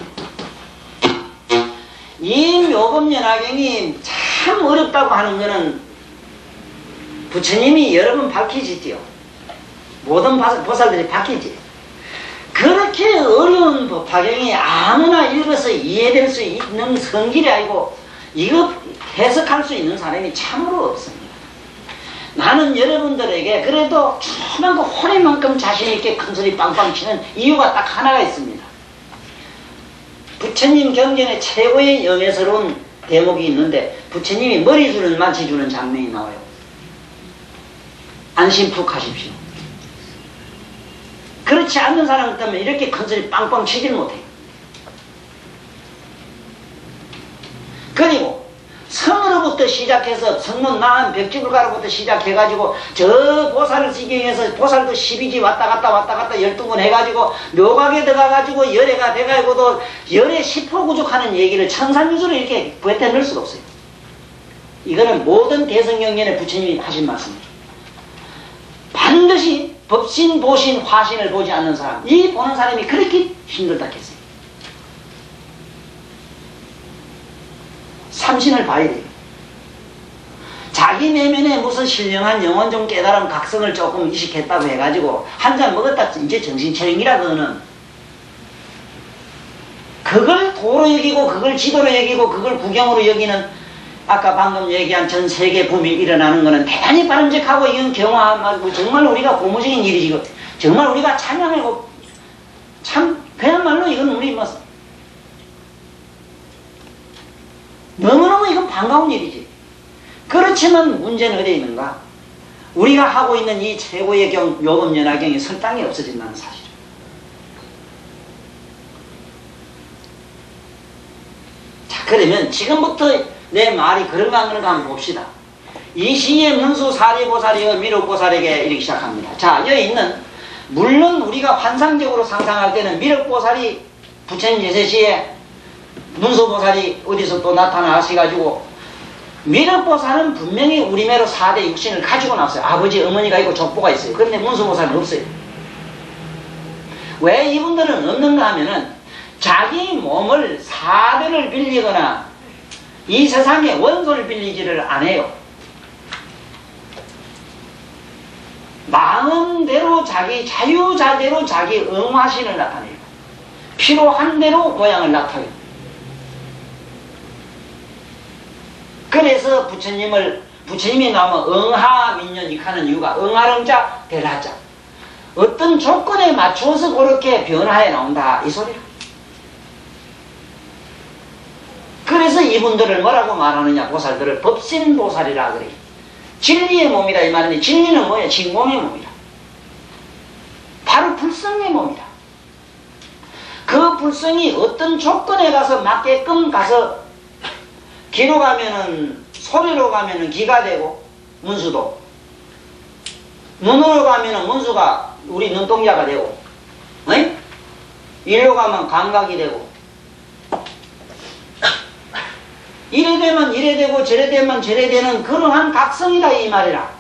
이 묘금연화경이 참 어렵다고 하는 거는 부처님이 여러 번 밝히시지요. 모든 보살들이 밝히지. 그렇게 어려운 법화경이 아무나 읽어서 이해될 수 있는 성질이 아니고 이거 해석할 수 있는 사람이 참으로 없습니다. 나는 여러분들에게 그래도 조그만 그 호리만큼 자신있게 큰소리 빵빵 치는 이유가 딱 하나가 있습니다. 부처님 경전에 최고의 영예스러운 대목이 있는데 부처님이 머리줄은 만치주는 장면이 나와요. 안심 푹 하십시오. 그렇지 않는 사람 때문에 이렇게 큰소리 빵빵 치질 못해요. 그리고 성으로부터 시작해서 성문 나은 벽지불가로부터 시작해가지고 저 보살을 지경해서 보살도 12지 왔다 갔다 12번 해가지고 묘각에 들어가가지고 열애가 돼가지고도 열애 10% 구족하는 얘기를 천산유수로 이렇게 부에다 넣을 수가 없어요. 이거는 모든 대성경전에 부처님이 하신 말씀입니다. 반드시 법신, 보신, 화신을 보지 않는 사람, 이 보는 사람이 그렇게 힘들다 했어요. 삼신을 봐야 돼요. 자기 내면에 무슨 신령한 영혼 좀 깨달음 각성을 조금 이식했다고 해가지고 한 잔 먹었다 이제 정신차림이라 그거는 그걸 도로 여기고 그걸 지도로 여기고 그걸 구경으로 여기는 아까 방금 얘기한 전 세계 붐이 일어나는 거는 대단히 바람직하고 이건 경화하고 정말 우리가 고무적인 일이고 정말 우리가 찬양하고 참 그야말로 이건 우리 뭐 너무너무 이건 반가운 일이지. 그렇지만 문제는 어디에 있는가? 우리가 하고 있는 이 최고의 요법연화경이 설탕이 없어진다는 사실. 자, 그러면 지금부터 내 말이 그런가 안 그런가 한번 봅시다. 이 시에 문수 사리보살이여 미륵보살에게 이렇게 시작합니다. 자, 여기 있는 물론 우리가 환상적으로 상상할 때는 미륵보살이 부처님 제세시에 문수보살이 어디서 또 나타나셔가지고 미륵보살은 분명히 우리매로 4대 육신을 가지고 나왔어요. 아버지, 어머니가 있고 족보가 있어요. 그런데 문수보살은 없어요. 왜 이분들은 없는가 하면은 자기 몸을 4대를 빌리거나 이 세상에 원소를 빌리지를 안 해요. 마음대로 자기 자유자재로 자기 응화신을 나타내요. 필요한 대로 모양을 나타내요. 그래서 부처님이 나오면 응하민연이 하는 이유가 응하릉자 대라자 어떤 조건에 맞춰서 그렇게 변화해 나온다 이 소리야. 그래서 이분들을 뭐라고 말하느냐 보살들을 법신보살이라 그래. 진리의 몸이다 이 말인데 진리는 뭐야? 진공의 몸이다. 바로 불성의 몸이다. 그 불성이 어떤 조건에 가서 맞게끔 가서 귀로 가면은 소리로 가면은 귀가 되고 문수도 눈으로 가면은 문수가 우리 눈동자가 되고 에? 일로 가면 감각이 되고 이래 되면 이래 되고 저래 되면 저래 되는 그러한 각성이다 이 말이라.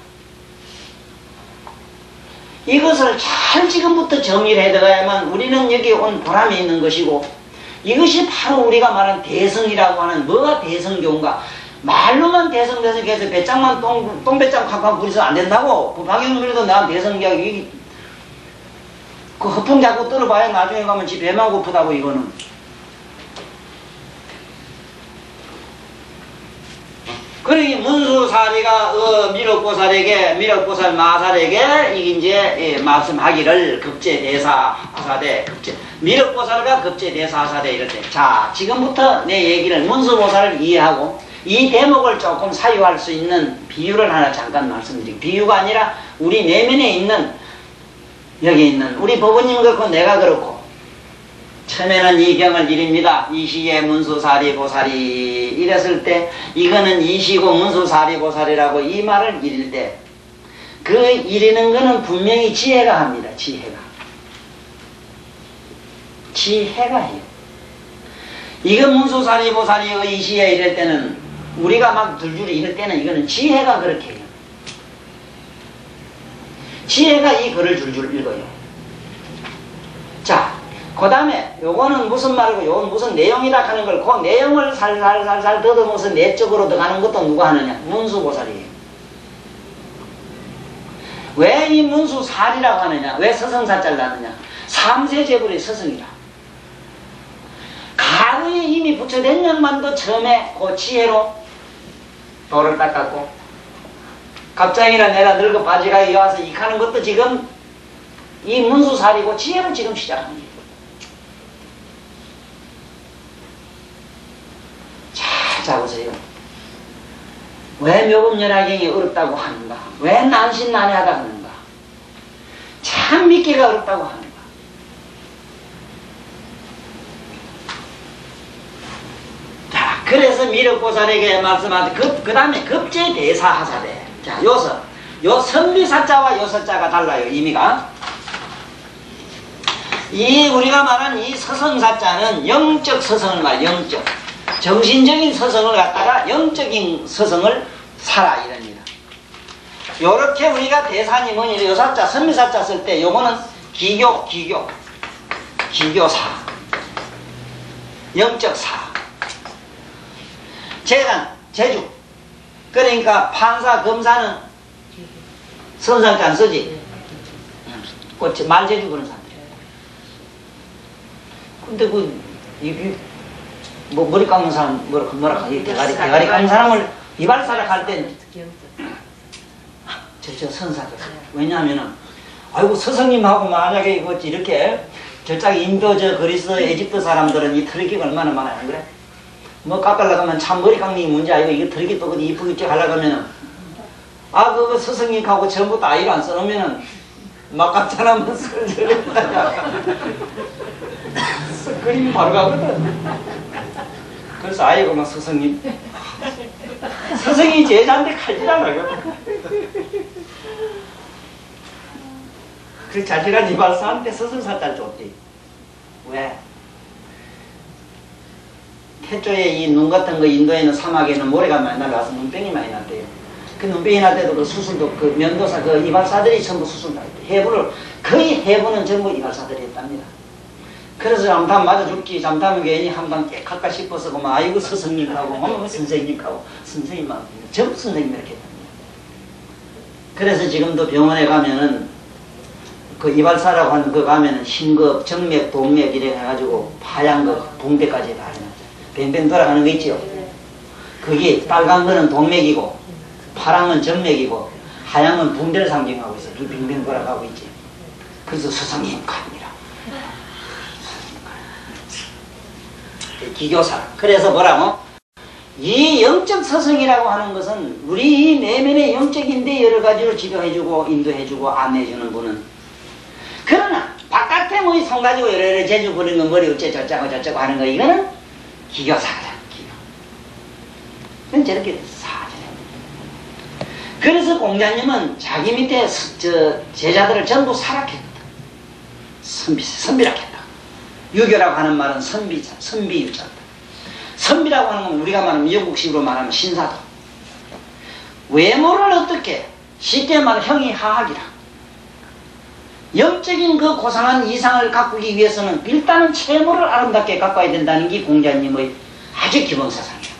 이것을 잘 지금부터 정리를 해들어야만 우리는 여기 온 보람이 있는 것이고 이것이 바로 우리가 말한 대성이라고 하는 뭐가 대성교인가. 말로만 대성해서 배짱만 똥배짱 콱콱 부리서 안 된다고. 박영은 그래도 나 대성교가 그 허풍 자꾸 떨어봐야 나중에 가면 지 배만 고프다고 이거는. 그러니 문수사리가 미륵보살에게 미륵보살 마살에게 이게 이제 말씀하기를 급제대사하사대 미륵보살과 급제대사하사대 이럴 때 자 지금부터 내 얘기를 문수보살을 이해하고 이 대목을 조금 사유할 수 있는 비유를 하나 잠깐 말씀드리고 비유가 아니라 우리 내면에 있는 여기 있는 우리 법원님 그렇고 내가 그렇고 처음에는 이 경을 이릅니다. 이시에 문수사리보살이 이랬을 때 이거는 이시고 문수사리보살이라고 이 말을 이릴 때 그 이르는 거는 분명히 지혜가 합니다. 지혜가 해요. 이거 문수사리보살이 이시에 이럴 때는 우리가 막 줄줄이 이럴 때는 이거는 지혜가 그렇게 해요. 지혜가 이 글을 줄줄 읽어요. 자 그 다음에 요거는 무슨 말이고 요건 무슨 내용이라 하는 걸 그 내용을 살살살살 더듬어서 내적으로 들어가는 것도 누가 하느냐? 문수보살이에요. 왜 이 문수살이라고 하느냐? 왜 서성사자를 하느냐? 삼세제불의 스승이라. 가루에 이미 부처된 양반도 처음에 그 지혜로 돌을 닦았고, 갑자기나 내가 늙어 바지락이 와서 익하는 것도 지금 이 문수살이고 지혜로 지금 시작하는 거예요. 잘 잡으세요. 왜 묘금열하경이 어렵다고 하는가? 왜 난신난해하다 하는가? 참 믿기가 어렵다고 하는가? 자, 그래서 미륵보살에게 말씀하죠. 그 다음에 급제대사하사대. 자, 요 선비사자와 요 서자가 달라요, 의미가. 이 우리가 말한 이 서성사자는 영적 서성을 말해요. 영적. 정신적인 서성을 갖다가 영적인 서성을 살아 이럽니다. 요렇게 우리가 대사님은 요 사자, 선비사자 쓸 때 요거는 기교사. 영적사. 재간, 재주. 그러니까 판사, 검사는 선상자 안 쓰지. 말재주 그런 사람들. 근데 머리 감는 사람, 대가리 감는 사람을 이발사락 할 때는 저 선사들. 왜냐하면은, 아이고, 스승님하고 만약에 이렇게 저쪽 인도, 그리스, 에집트 사람들은 이 트럭이 얼마나 많아요, 안 그래? 뭐 깎으려고 하면 참 머리 깎는 게 문제 아니고, 이거 트럭이 또 이쁘게 쭉 하려고 하면은, 그거 스승님하고 전부터 아이로 안 써놓으면은, 막 깎자나면 쓸쓸했다가. 그림이 바로 가거든. 그래서 아이고, 막 스승님. 스승이 제자인데 칼질하라고. 그 자식한 이발사한테 스승사자를 줬지. 왜? 태초에 이 눈 같은 거 인도에 있는 사막에는 모래가 많이 날라와서 눈병이 많이 났대요. 그 눈병이 날 때도 그 수술도 그 면도사 그 이발사들이 전부 수술 다 했대요. 거의 해부는 전부 이발사들이 했답니다. 그래서 잠깐 맞아 죽지, 잠깐은 괜히 한방 깨끗할까 싶어서 그만 아이고 스승님하고 선생님하고 선생님하고 전부 선생님 이렇게 했답니다. 그래서 지금도 병원에 가면은 그 이발사라고 하는 거 가면은 흰거 정맥, 동맥 이래 해가지고 하얀 거 붕대까지 다 해놨죠. 뱅뱅 돌아가는 거 있죠. 그게 빨간 거는 동맥이고 파란 건 정맥이고 하얀 건 붕대를 상징하고 있어. 이 뱅뱅 돌아가고 있지. 그래서 스승님 갑니다. 기교사. 그래서 뭐라고? 이 영적 서성이라고 하는 것은 우리 내면의 영적인데 여러 가지로 지도해주고 인도해주고 안내해주는 분은, 그러나 바깥에 뭐 손 가지고 여러 재주 부리는 거 머리 어째 저쩌고 하는 거 이거는 기교사다. 기교. 그건 저렇게 사전에. 그래서 공자님은 자기 밑에 제자들을 전부 사락했다. 선비락했다. 유교라고 하는 말은 선비유자다. 선비라고 하는 건 우리가 말하면 영국식으로 말하면 신사다. 외모를 어떻게 쉽게 말하면 형이 하학이라. 영적인 그 고상한 이상을 가꾸기 위해서는 일단은 채모를 아름답게 가꿔야 된다는 게 공자님의 아주 기본 사상이야.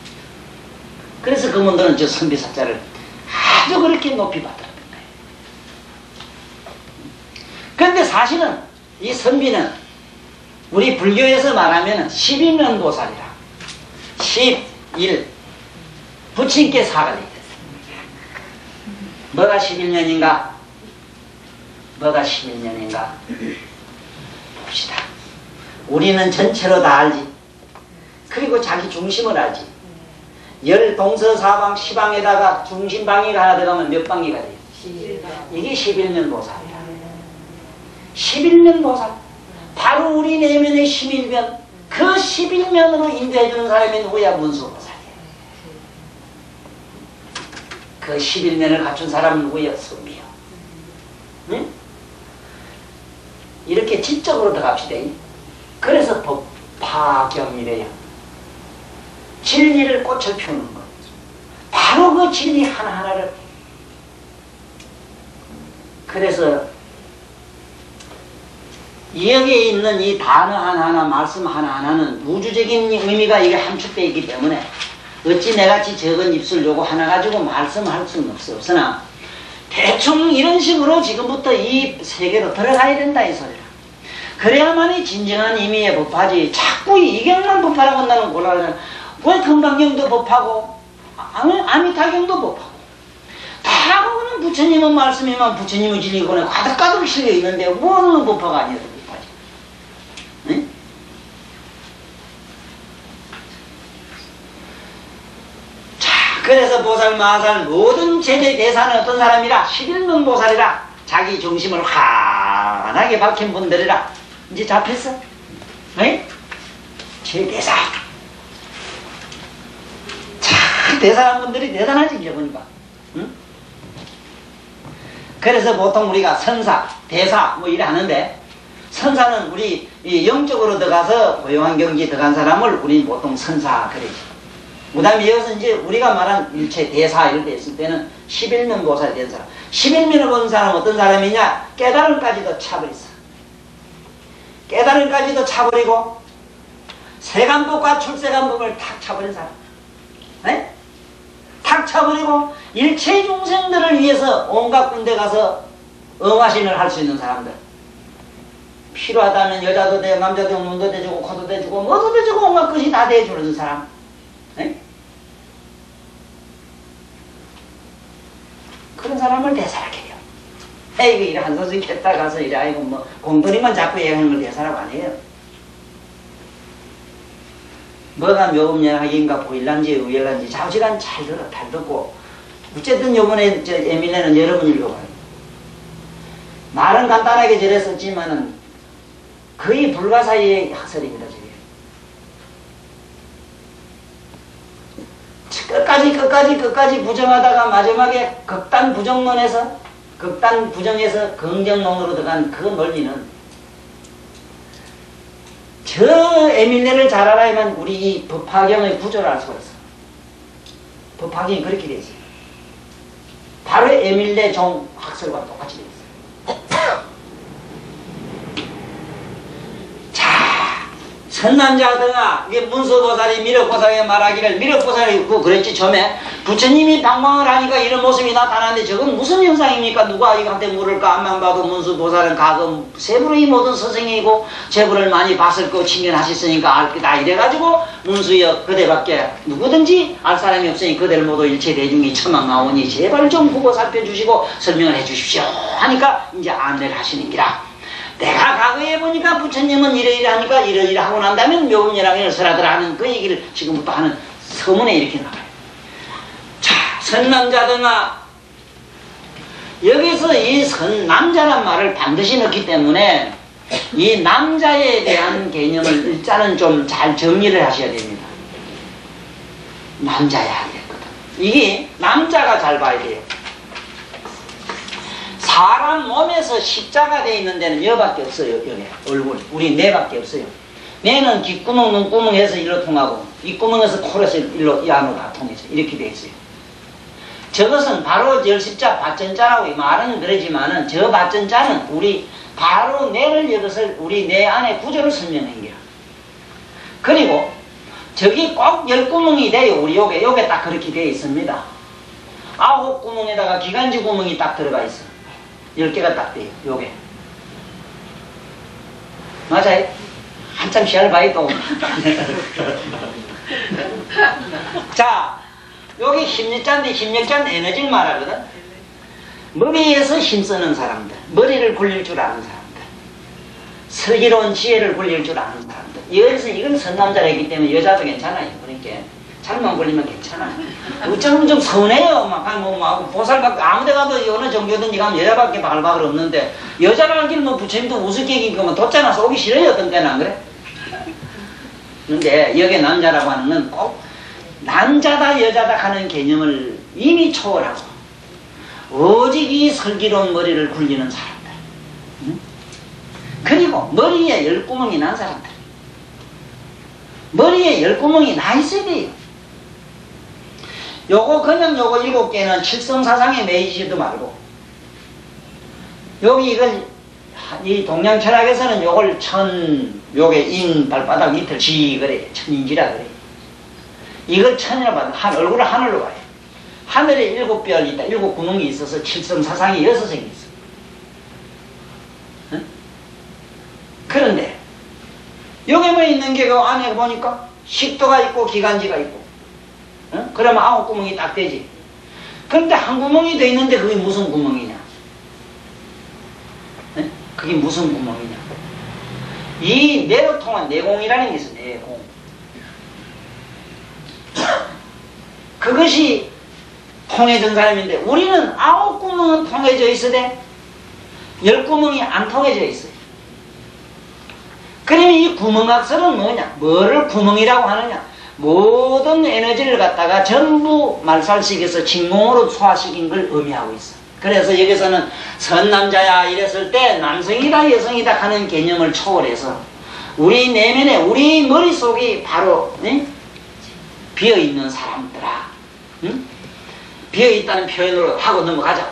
그래서 그분들은 저 선비사자를 아주 그렇게 높이 받더라는 거예요. 그런데 사실은 이 선비는 우리 불교에서 말하면 11년 보살이라. 11 부친께 사가 되겠어요. 뭐가 11년인가? 뭐가 11년인가? 봅시다. 우리는 전체로 다 알지. 그리고 자기 중심을 알지. 열 동서사방 시방에다가 중심방위가 하나 들어가면 몇 방위가 돼요? 이게 11년 보살이야. 11년 보살. 바로 우리 내면의 11면, 그 11면으로 인도해주는 사람이 누구야? 문수보살이야. 그 11면을 갖춘 사람은 누구야? 선비야. 응? 이렇게 지적으로 들어갑시다. 그래서 법파경이래요. 진리를 꽃을 피우는 것. 바로 그 진리 하나하나를. 그래서 여기에 있는 이 단어 하나하나, 말씀 하나하나는 우주적인 의미가 이게 함축되어 있기 때문에 어찌 내같이 적은 입술 요거 하나 가지고 말씀할 수는 없으나 대충 이런 식으로 지금부터 이 세계로 들어가야 된다 이 소리라. 그래야만이 진정한 의미의 법화지. 자꾸 이경만 법화라고 한다는 곤란하잖아. 왜 금강경도 법하고 아미타경도 법하고 다 그거는 부처님의 말씀이면 부처님의 진리권에 가득가득 실려 있는데 뭐는 법화가 아니어도 법화지. 응? 자, 그래서 보살 마살 모든 제대 대사는 어떤 사람이라 11문 보살이라 자기 중심을 환하게 밝힌 분들이라. 이제 잡혔어? 응? 제대사. 참 대단한 분들이 대단하지 이제 보니까. 응? 그래서 보통 우리가 선사, 대사 뭐 이래 하는데 선사는 우리 영적으로 들어가서 고용한 경지에 들어간 사람을 우리는 보통 선사 그러지. 그 다음에 이것은 이제 우리가 말한 일체 대사 이럴 때 있을 때는 11면 보살이 된 사람. 11면을 본 사람은 어떤 사람이냐? 깨달음까지도 차버렸어. 깨달음까지도 차버리고 세간법과 출세간법을 탁 차버린 사람. 네? 탁 차버리고 일체 중생들을 위해서 온갖 군데 가서 응화신을 할 수 있는 사람들. 필요하다면 여자도 돼, 남자도 돼, 눈도 대주고 코도 대주고 뭐도 대주고 온갖 것이 다 대주는 사람. 네? 그런 사람을 대사라게 돼요. 에이구 이래 한 선수 겠다 가서 이래 아이고 뭐 공돌이만 자꾸 얘기하는 걸 대사라고 안 해요. 뭐가 묘음연학인가 보일란지 우열란지 좌우지간 잘 들어 잘 듣고 어쨌든 요번에 저 에밀레는 여러분 읽어봐요. 말은 간단하게 저래 썼지만은 거의 불가사의의 학설입니다. 저게 끝까지 부정하다가 마지막에 극단 부정에서 긍정론으로 들어간 그 논리는 저 에밀레를 잘 알아야만 우리 이 법화경의 구조를 알 수가 있어. 법화경이 그렇게 되지. 바로 에밀레 종 학설과 똑같이 되어 있어요. 자, 선남자등아, 이게 문수보살이 미륵보살에게 말하기를, 미륵보살이 그랬지 처음에 부처님이 방황을 하니까 이런 모습이 나타나는데 저건 무슨 현상입니까? 누가 이한테 물을까? 앞만 봐도 문수보살은 가끔 세부의 모든 스승이고 제부를 많이 봤을 거 친견하셨으니까 알 거다 이래가지고 문수여 그대밖에 누구든지 알 사람이 없으니 그대를 모두 일체 대중이 처망 나오니 제발 좀 보고 살펴주시고 설명을 해주십시오 하니까 이제 안내를 하시는 기라. 내가 과거에 보니까 부처님은 이러이러 하니까 이러이러 하고 난다면 묘음연학을 설하더라 하는 그 얘기를 지금부터 하는 서문에 이렇게 나와요. 자, 선남자등아, 여기서 이 선남자란 말을 반드시 넣기 때문에 이 남자에 대한 개념을 일단은 좀 잘 정리를 하셔야 됩니다. 남자야 되거든. 이게 남자가 잘 봐야 돼요. 사람 몸에서 십자가 되어 있는 데는 여밖에 없어요. 여기 얼굴 우리 뇌밖에 없어요. 뇌는 귓구멍 눈구멍에서 일로 통하고 입구멍에서 코에서 일로 이 안으로 다 통해서 이렇게 되어 있어요. 저것은 바로 열십자 밭전자라고 말은 그러지만은 저 밭전자는 우리 바로 뇌를 이것을 우리 뇌 안의 구조를 설명한 거야. 그리고 저기 꼭 10구멍이 돼요. 우리 요게 딱 그렇게 되어 있습니다. 9구멍에다가 기관지 구멍이 딱 들어가 있어. 10개가 딱 돼요. 요게 맞아요? 한참 시간을 봐야 또. 자, 여기 힘력자인데 힘력자는 에너지를 말하거든. 머리에서 힘쓰는 사람들, 머리를 굴릴 줄 아는 사람들, 슬기로운 지혜를 굴릴 줄 아는 사람들. 여기서 이건 선남자라기 때문에 여자도 괜찮아요. 그러니까 잘만 굴리면 괜찮아. 어쩌면 좀 서운해요. 막 보살밖에 아무데 가도 어느 종교든지 가면 여자밖에 발박을 없는데 여자라는 길은 뭐 부처님도 우습게 뒀잖아. 속이 싫어요. 어떤 때는 안 그래? 근데 여기 남자라고 하는 건 꼭 남자다 여자다 하는 개념을 이미 초월하고 오직 이 슬기로운 머리를 굴리는 사람들, 응? 그리고 머리에 10구멍이 난 사람들, 머리에 10구멍이 나 있어야 돼요. 요거 그냥 요거 7개는 칠성사상에 매이지도 말고 여기 이걸 이 동양철학에서는 요걸 요게 인 발바닥 밑을 지 그래 천인지라 그래. 이걸 천이라 봐도 얼굴을 하늘로 봐요. 하늘에 7별 있다. 7구멍이 있어서 칠성사상이 6색이 있어. 응? 그런 있는 게 그 안에 보니까 식도가 있고 기관지가 있고, 어? 그러면 9구멍이 딱 되지. 그런데 한 구멍이 돼 있는데 그게 무슨 구멍이냐? 네? 그게 무슨 구멍이냐? 이 뇌로 통한 내공이라는 게 있어. 내공. 그것이 통해진 사람인데 우리는 9구멍은 통해져 있으되 10구멍이 안 통해져 있어요. 그러면 이 구멍학설은 뭐냐? 뭐를 구멍이라고 하느냐? 모든 에너지를 갖다가 전부 말살시켜서 진공으로 소화시킨 걸 의미하고 있어. 그래서 여기서는 선남자야 이랬을 때 남성이다 여성이다 하는 개념을 초월해서 우리 내면에 우리 머릿속이 바로 비어있는 사람들아, 비어있다는 표현으로 하고 넘어가자.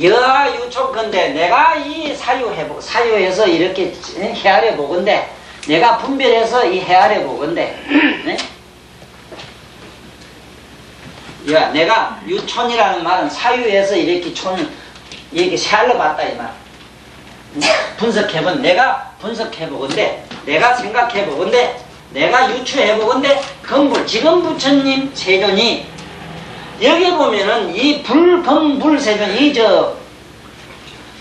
여하 유촉건데 내가 이 사유해서 이렇게 헤아려 보건데 내가 분별해서 이 헤아려 보건데 야, 내가 유촌이라는 말은 사유해서 이렇게 이렇게 헤아려 봤다 이 말. 내가 분석해보건데 내가 생각해보건데 내가 유추해보건데 건불 지금 부처님 세존이 여기 보면은 이 불검불세존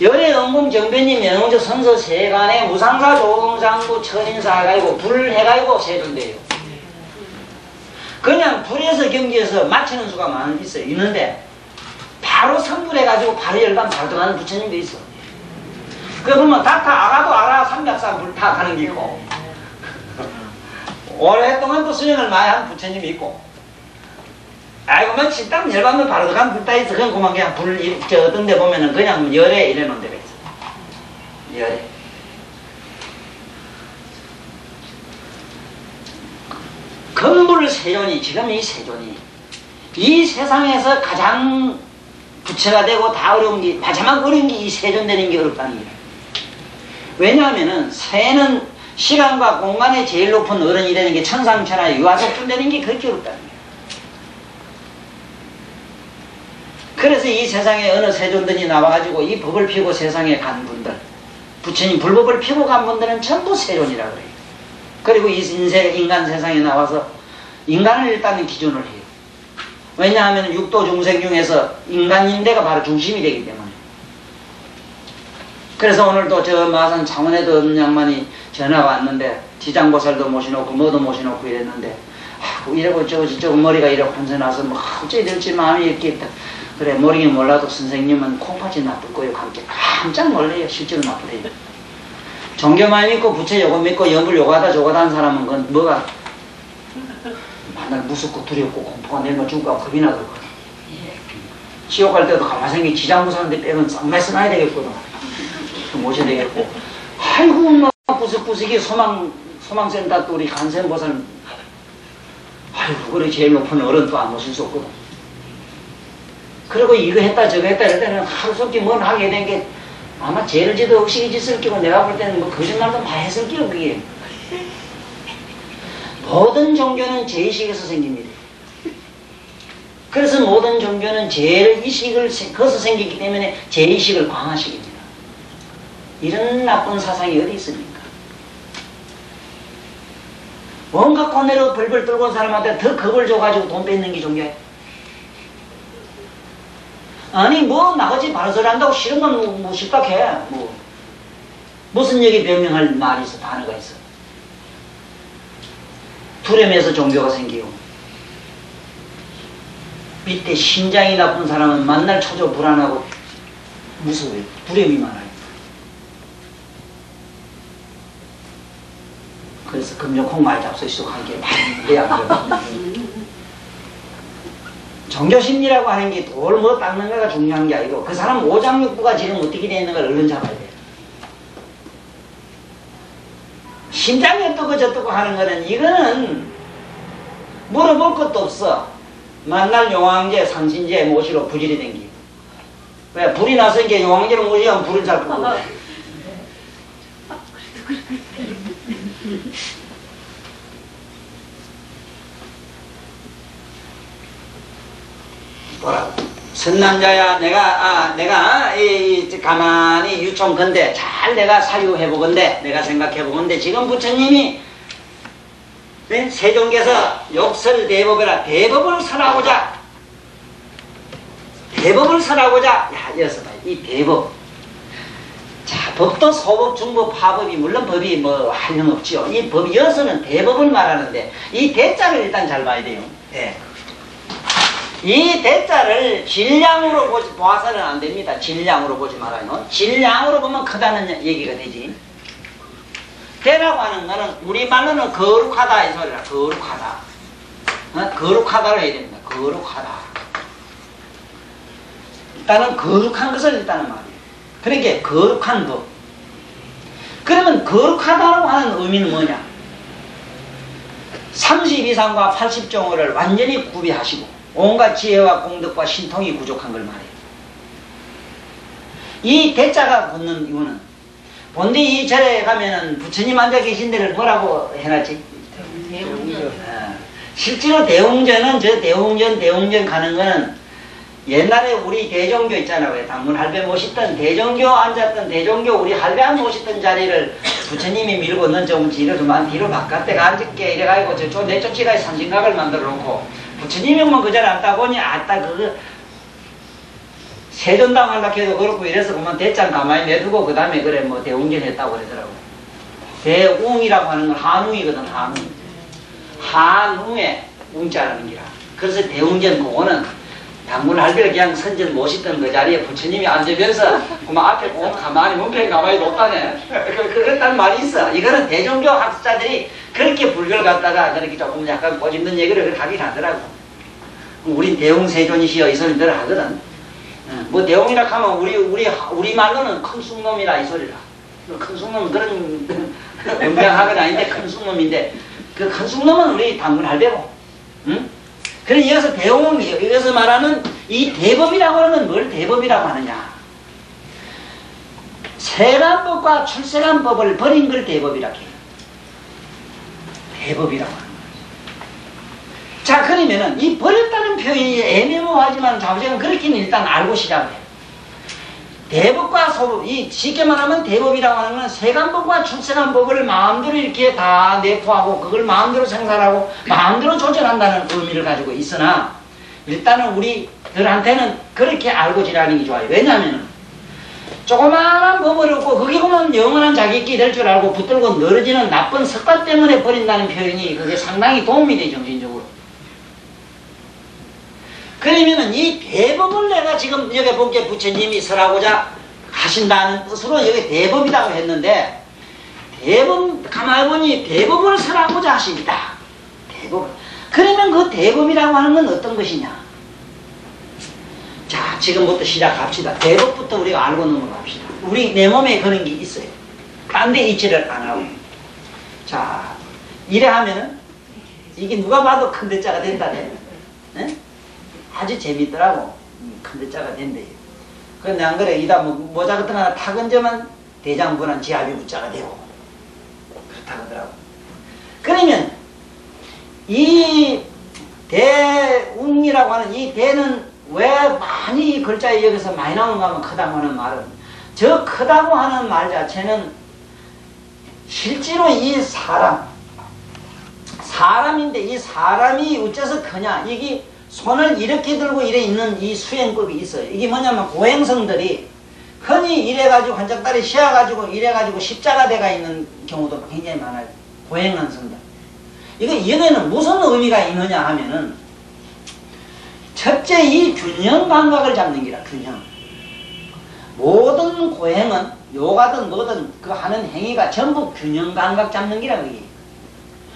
열의 음봉 정변이 명조 선서 세간에 무상사 조동장부 천인사 해가지고 불 해가지고 세존돼요. 그냥 불에서 경기에서 맞추는 수가 있는데 바로 선불해가지고 바로 열반 바로 들어가는 부처님도 있어. 그 보면 닥터 알아도 알아 삼백사 불탁 하는 게 있고 오랫동안 또 수행을 많이 한 부처님이 있고 아이고 뭐 진땀 열받면 바로 들어가는 불탁 있어. 그건 그냥 어떤 데 보면은 그냥 열에 이래 놓은 데가 있어. 열에 건불 세존이 지금 이 세존이 이 세상에서 가장 부처가 되고 다 어려운 게 마지막 어려운 게 이 세존되는 게 어렵다는 거예요. 왜냐하면은 새는 시간과 공간에 제일 높은 어른이 되는 게 천상천하 유아석준 되는 게 그렇게 어렵다는 거예요. 그래서 이 세상에 어느 세존들이 나와가지고 이 법을 피우고 세상에 간 분들 부처님 불법을 피우고 간 분들은 전부 세존이라 그래요. 그리고 이 인간 세상에 나와서 인간을 일단은 기준을 해요. 왜냐하면 육도 중생 중에서 인간인데가 바로 중심이 되기 때문에. 그래서 오늘도 저 마산 창원에도 어느 양반이 전화가 왔는데 지장보살도 모셔놓고 뭐도 모셔놓고 이랬는데 이러고 저거 머리가 이렇게 혼선나서 뭐 어찌 될지 마음이 이렇게 있다. 그래 모르긴 몰라도 선생님은 콩팥이 나쁠 거예요. 깜짝 놀래요. 실제로 나쁘대요. 종교만 믿고 부처 요거 믿고 염불 요거하다 저거다 하는 사람은 그건 뭐가 만날 무섭고 두렵고 공포가 내면 죽을까 겁이 나거든. 지옥 갈 때도 가만히 생기 지장보살한테 빼면 쌍말 써놔야 되겠거든. 모셔야 되겠고 아이고 막 부석부석이 소망센터 또 우리 간센보살 아이고 그래 제일 높은 어른 또 안 모실 수 없거든. 그리고 이거 했다 저거 했다 이럴 때는 하루속히 뭔 하게 된 게 아마 죄를 지도 억식이 짓을 끼고 내가 볼 때는 뭐 거짓말도 많이 했을 끼고 그게 모든 종교는 죄의식에서 생깁니다. 그래서 모든 종교는 죄의식을 거기서 생기기 때문에 죄의식을 강화시킵니다. 이런 나쁜 사상이 어디 있습니까? 온갖 꼰대로 벌벌 떨고 온 사람한테 더 겁을 줘가지고 돈 뺏는 게 종교예요. 아니 뭐 나같이 바른 소리 한다고 싫은 건 뭐 실각해. 뭐 무슨 얘기 변명할 말이 있어. 단어가 있어. 두려움에서 종교가 생기고 밑에 심장이 나쁜 사람은 만날 초조 불안하고 무서워요. 두려움이 많아요. 그래서 금종콩 많이 잡수 있어 하는 게 많이 돼야 종교심리라고 하는 게 돌 뭐 닦는 거가 중요한 게 아니고 그 사람 오장육부가 지금 어떻게 되는가를 얼른 잡아야 돼요. 심장이 어떻고 저떻고 하는 거는 이거는 물어볼 것도 없어. 만날 용왕제 상신제 모시로 부질이 댕기고 왜 불이 나서 이게 용왕제를 모시면 불을 잘 끄고 뭐라고 선남자야, 내가 가만히 유총건대 잘 내가 사유해보건대, 내가 생각해보건대, 지금 부처님이 세종께서 욕설대법이라 대법을 설하고자, 야, 여기서 봐, 이 대법. 자, 법도 소법, 중법, 하법이, 물론 법이 뭐 한정없지요. 이 법이 여기서는 대법을 말하는데, 이 대자를 일단 잘 봐야 돼요. 네. 이 대자를 질량으로 보아서는 안 됩니다. 질량으로 보지 말아요. 질량으로 보면 크다는 얘기가 되지. 대라고 하는 거는 우리말로는 거룩하다 이 소리라. 거룩하다. 거룩하다로 해야 됩니다. 거룩하다. 일단은 거룩한 것을 일단은 말이에요. 그러니까 거룩한 법. 그러면 거룩하다라고 하는 의미는 뭐냐? 32상과 80종을 완전히 구비하시고 온갖 지혜와 공덕과 신통이 부족한 걸 말해요. 이 대자가 붙는 이유는 본디 이 절에 가면은 부처님 앉아 계신 데를 뭐라고 해놨지? 대웅전. 실제로 대웅전은 대웅전 가는 거는 옛날에 우리 대종교 있잖아요. 당문 할배 모시던 대종교 앉았던 대종교 우리 할배 모시던 자리를 부처님이 밀고 넌 좀 뒤로 바깥에가 앉을게 이래가지고 내 쪽지가에 삼진각을 만들어 놓고 부처님이면 그 자리에 앉다 보니 그거 세존당 하려고 해도 그렇고 이래서 그만 대장 가만히 내두고 그 다음에 그래 뭐 대웅전 했다고 그러더라고. 대웅이라고 하는 건 한웅이거든. 한웅에 웅자라는 기라. 그래서 대웅전 그거는 당군 할배를 그냥 선전 모시던 그 자리에 부처님이 앉으면서 그만 앞에 가만히 문패 가만히 놓다네. 그랬다는 말이 있어. 이거는 대종교 학자들이 그렇게 불교를 갖다가 그렇게 조금 약간 꼬집는 얘기를 그렇게 하긴 하더라고. 우린 대웅세존이시여 이 소리들 하거든. 뭐 대웅이라 하면 우리 말로는 큰 쑥놈이라 이 소리라. 큰 쑥놈은 그런 은병학은 아닌데 큰 쑥놈인데 그 큰 쑥놈은 우리 당군 할배고. 응? 그래서 여기서 여기서 말하는 이 대법이라고 하는 건 뭘 대법이라고 하느냐? 세간법과 출세간법을 버린 걸 대법이라고 해요. 대법이라고 하는 거예요. 자, 그러면은 이 버렸다는 표현이 애매모호하지만 자부정은 그렇게는 일단 알고 시작해요. 대법과 소법, 이 쉽게 말하면 대법이라고 하는 건 세간법과 출세간법을 마음대로 이렇게 다 내포하고 그걸 마음대로 생산하고 마음대로 조절한다는 의미를 가지고 있으나 일단은 우리들한테는 그렇게 알고 지내는 게 좋아요. 왜냐하면 조그마한 법을 얻고 그게 보면 영원한 자기끼 될 줄 알고 붙들고 늘어지는 나쁜 습관 때문에 버린다는 표현이 그게 상당히 도움이 돼 정신적으로. 그러면은 이 대법을 내가 지금 여기 본게 부처님이 설하고자 하신다는 뜻으로 여기 대법이라고 했는데 대법 가만히 보니 대법을 설하고자 하십니다. 대법. 그러면 그 대법이라고 하는 건 어떤 것이냐? 자, 지금부터 시작합시다. 대법부터 우리가 알고 넘어갑시다. 우리 내 몸에 그런 게 있어요. 딴 데 이치를 안 하고. 자, 이래 하면은 이게 누가 봐도 큰 대자가 된다네. 네? 아주 재밌더라고. 큰 대자가 된대요. 그런데 안 그래. 이다 모자 같은 거 하나 탁 얹으면 대장분한 지압이 부자가 되고. 그렇다고 하더라고. 그러면 이 대웅이라고 하는 이 대는 왜 많이 이 글자에 여기서 많이 나오는가 하면 크다고 하는 말은 저 크다고 하는 말 자체는 실제로 이 사람인데 이 사람이 어째서 크냐. 이게 손을 이렇게 들고 이래 있는 이 수행법이 있어요. 이게 뭐냐면 고행성들이 흔히 이래가지고 한짝다리 씌어가지고 이래가지고 십자가 돼가 있는 경우도 굉장히 많아요. 고행한 성들. 이거는 무슨 의미가 있느냐 하면은 첫째 이 균형 감각을 잡는 기라. 균형. 모든 고행은 요가든 뭐든 그 하는 행위가 전부 균형 감각 잡는 기라 그게.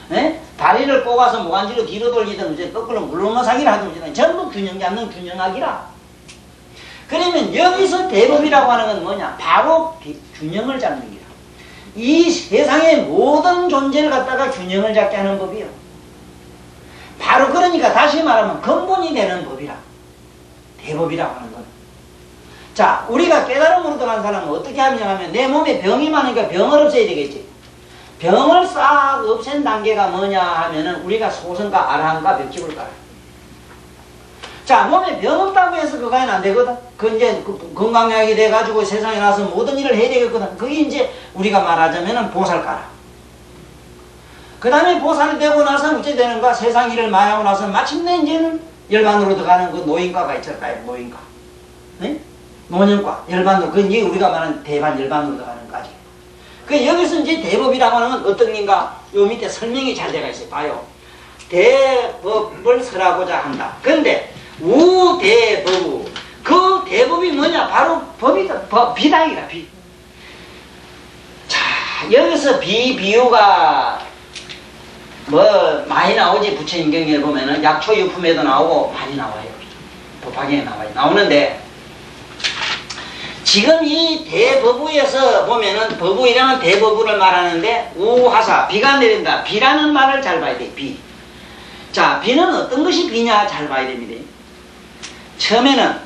네? 다리를 꼬아서 모간지로 뒤로 돌리든 이제 거꾸로 물러너사기를 하든 전부 균형 잡는 균형학이라. 그러면 여기서 대법이라고 하는 건 뭐냐? 바로 균형을 잡는 기라. 이 세상의 모든 존재를 갖다가 균형을 잡게 하는 법이요. 바로 그러니까 다시 말하면 근본이 되는 법이라. 대법이라고 하는 건. 자, 우리가 깨달음으로 들어간 사람은 어떻게 하면 내 몸에 병이 많으니까 병을 없애야 되겠지. 병을 싹 없앤 단계가 뭐냐 하면은 우리가 소선과 아라한과 벽집을 깔아요. 자, 몸에 병 없다고 해서 그거는 안 되거든. 그 이제 건강약이 돼가지고 세상에 나서 모든 일을 해야 되겠거든. 그게 이제 우리가 말하자면은 보살가라. 그 다음에 보살이 되고 나서 어째 되는가? 세상 일을 많이 하고 나서 마침내 이제는 열반으로 들어가는 그 노인과가 있을까요? 노인과. 네? 노년과, 열반으로. 그 이제 우리가 말하는 대반 열반으로 들어가는 까지. 그 여기서 이제 대법이라고 하는 건 어떤 게인가? 요 밑에 설명이 잘 되어 있어요. 봐요. 대법을 설하고자 한다. 근데 우대법우. 그 대법이 뭐냐? 바로 법이다. 비당이다. 비. 자, 여기서 비유가 뭐 많이 나오지. 부처님 경에 보면은 약초유품에도 나오고 많이 나와요. 법화경에 나와요. 나오는데 지금 이 대법우에서 보면은 법우이라는 대법우를 말하는데 우하사 비가 내린다. 비라는 말을 잘 봐야 돼. 비. 자, 비는 어떤 것이 비냐 잘 봐야 됩니다. 처음에는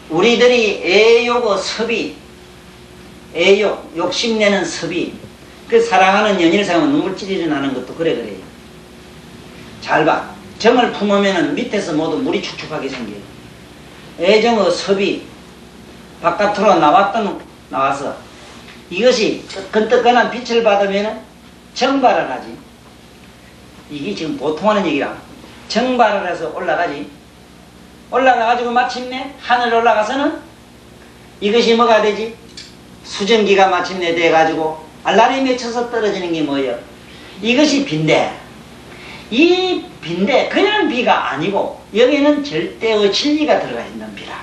우리들이 애욕의 섭이, 애욕, 욕심내는 섭이, 그 사랑하는 연인을 생각하면 눈물 찌르지 나는 것도 그래요. 잘 봐. 정을 품으면 밑에서 모두 물이 축축하게 생겨요. 애정의 섭이 바깥으로 나와서 이것이 끈뜨끈한 빛을 받으면 정발을 하지. 이게 지금 보통 하는 얘기라. 정발을 해서 올라가지. 올라가가지고 마침내 하늘 올라가서는 이것이 뭐가 되지? 수증기가 마침내 돼가지고 알라리 맺혀서 떨어지는 게 뭐예요? 이것이 비인데, 이 비인데 그냥 비가 아니고 여기는 절대의 진리가 들어가 있는 비라.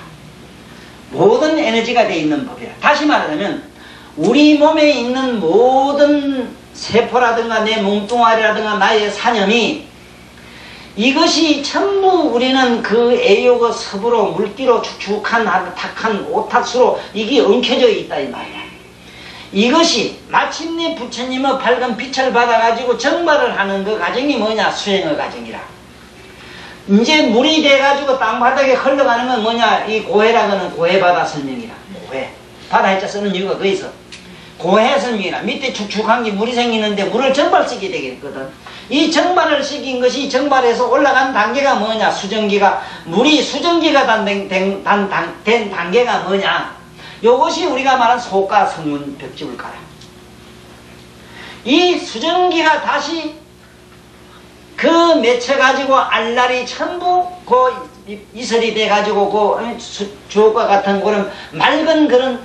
모든 에너지가 되어 있는 법이라. 다시 말하자면 우리 몸에 있는 모든 세포라든가 내 몸뚱아리라든가 나의 사념이 이것이 전부 우리는 그 애욕의 섭으로 물기로 축축한 탁한 오탁수로 이게 엉켜져 있다 이 말이야. 이것이 마침내 부처님의 밝은 빛을 받아가지고 정발을 하는 그 과정이 뭐냐? 수행의 과정이라. 이제 물이 돼가지고 땅바닥에 흘러가는 건 뭐냐? 이 고해라고는 고해바다 설명이라. 고해. 바다 해자 쓰는 이유가 거기서. 고해 설명이라. 밑에 축축한 게 물이 생기는데 물을 정발시키게 되겠거든. 이 정발을 시킨 것이 정발해서 올라간 단계가 뭐냐? 수증기가, 물이 수증기가 된 단계가 뭐냐? 요것이 우리가 말한 소가 성문 벽집을 가라. 이 수증기가 다시 그 맺혀가지고 알날이 전부 그 이설이 돼가지고 그 주옥과 같은 그런 맑은 그런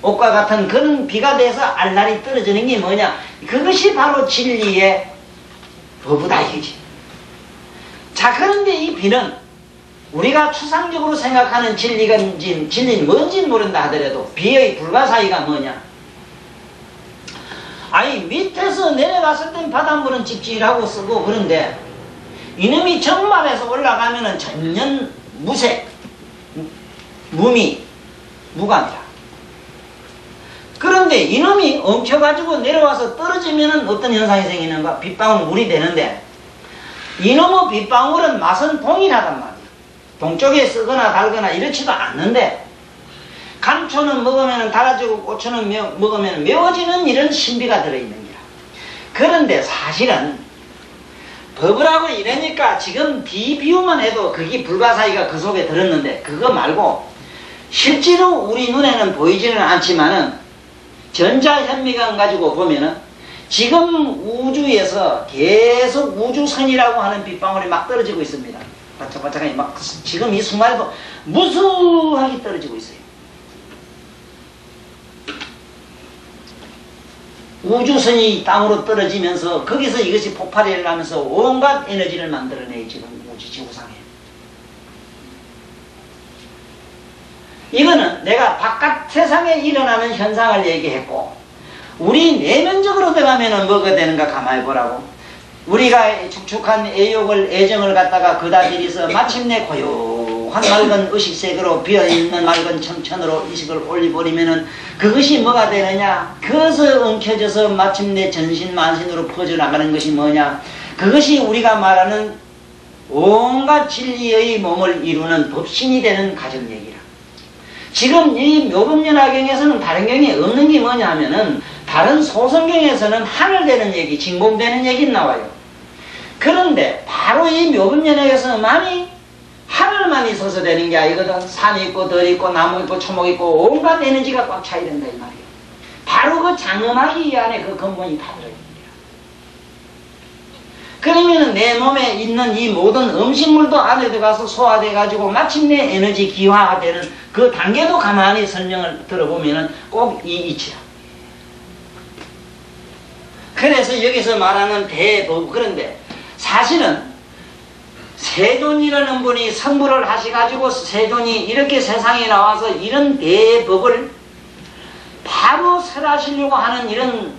옷과 같은 그런 비가 돼서 알날이 떨어지는 게 뭐냐? 그것이 바로 진리의 법이다 이거지. 자, 그런데 이 비는 우리가 추상적으로 생각하는 진리는 뭔지는 모른다 하더라도 비의 불가사의가 뭐냐? 아니 밑에서 내려갔을 땐 바닷물은 찝찝하고 쓰고 그런데 이놈이 정말에서 올라가면은 전년 무색, 무감이라. 그런데 이놈이 엉켜가지고 내려와서 떨어지면은 어떤 현상이 생기는가? 빗방울 물이 되는데 이놈의 빗방울은 맛은 동일하단 말이야. 동쪽에 쓰거나 달거나 이렇지도 않는데 감초는 먹으면 달아지고 고추는 먹으면 매워지는 이런 신비가 들어있는 거야. 그런데 사실은 법을 하고 이러니까 지금 비유만 해도 그게 불가사의가 그 속에 들었는데 그거 말고 실제로 우리 눈에는 보이지는 않지만은 전자현미경 가지고 보면은 지금 우주에서 계속 우주선이라고 하는 빗방울이 막 떨어지고 있습니다. 바짝바짝하게 막 지금 이 순간에도 무수하게 떨어지고 있어요. 우주선이 땅으로 떨어지면서 거기서 이것이 폭발을 하면서 온갖 에너지를 만들어내요. 지금 우주 지구상에. 이거는 내가 바깥 세상에 일어나는 현상을 얘기했고 우리 내면적으로 들어가면은 뭐가 되는가 가만히 보라고. 우리가 축축한 애정을 갖다가 그다 들이서 마침내 고요한 맑은 의식색으로 비어있는 맑은 청천으로 의식을 올려버리면은 그것이 뭐가 되느냐? 그것을 엉켜져서 마침내 전신만신으로 퍼져나가는 것이 뭐냐? 그것이 우리가 말하는 온갖 진리의 몸을 이루는 법신이 되는 가정 얘기라. 지금 이 묘법연화경에서는 다른 경에 없는 게 뭐냐 하면은 다른 소성경에서는 하늘되는 얘기, 진공되는 얘기 나와요. 그런데 바로 이 묘법연화경에서만이 하늘만 있어서 되는 게 아니거든. 산 있고 들 있고 나무 있고 초목 있고 온갖 에너지가 꽉 차야 된다 이 말이에요. 바로 그 장엄하기 이 안에 그 근본이 다 들어있는 거야. 그러면 내 몸에 있는 이 모든 음식물도 안에 들어가서 소화돼 가지고 마침내 에너지 기화가 되는 그 단계도 가만히 설명을 들어보면은 꼭 이 이치야. 그래서 여기서 말하는 대법, 그런데 사실은 세존이라는 분이 성불을 하셔가지고 세존이 이렇게 세상에 나와서 이런 대법을 바로 설하시려고 하는 이런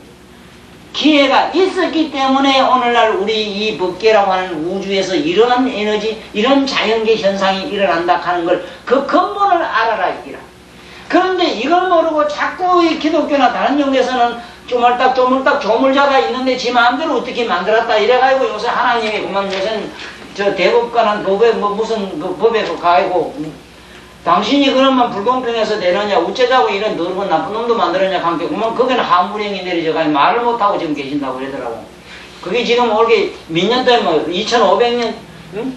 기회가 있었기 때문에 오늘날 우리 이 법계라고 하는 우주에서 이러한 에너지, 이런 자연계 현상이 일어난다 하는 걸 그 근본을 알아라 이기라. 그런데 이걸 모르고 자꾸 이 기독교나 다른 종교에서는 쪼물딱 조물자가 있는데 지 마음대로 어떻게 만들었다 이래가지고 요새 하나님이 그만 요새 저 대법관한 법에 뭐 무슨 그 법에 가고 당신이 그러면 불공평해서 되느냐 우째자고 이런 더러운 나쁜 놈도 만들었냐 관계 그러면 거기는 함부령이 내려져가지고 말을 못하고 지금 계신다고 그러더라고. 그게 지금 올게 몇 년도에 뭐 2500년 응?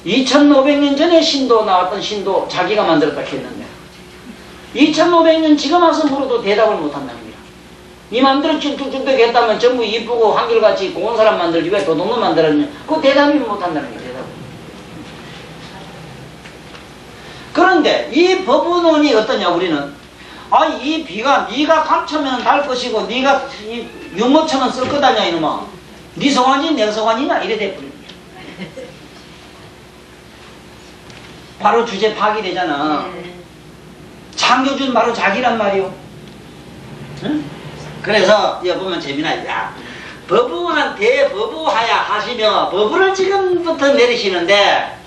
2500년 전에 신도 나왔던 신도 자기가 만들었다 했는데 2500년 지금 와서 물어도 대답을 못한다는 거야. 이 맘대로 쭉쭉쭉 했다면 전부 이쁘고 한결같이 고운 사람 만들지 왜 도둑놈 만들었냐. 그거 대답이 못한다는 거야. 대답을. 그런데 이 법원론이 어떠냐 우리는 이 비가 네가 감차면 달 것이고 네가 유모차면 쓸 거다냐 이놈아. 네 소관이 내 소관이냐 이래 돼버립니다. 바로 주제 파기되잖아. 창조주는 바로 자기란 말이오. 응? 그래서 여기 보면 재미나. 야, 법부한 대법부하야 하시며 법부를 지금부터 내리시는데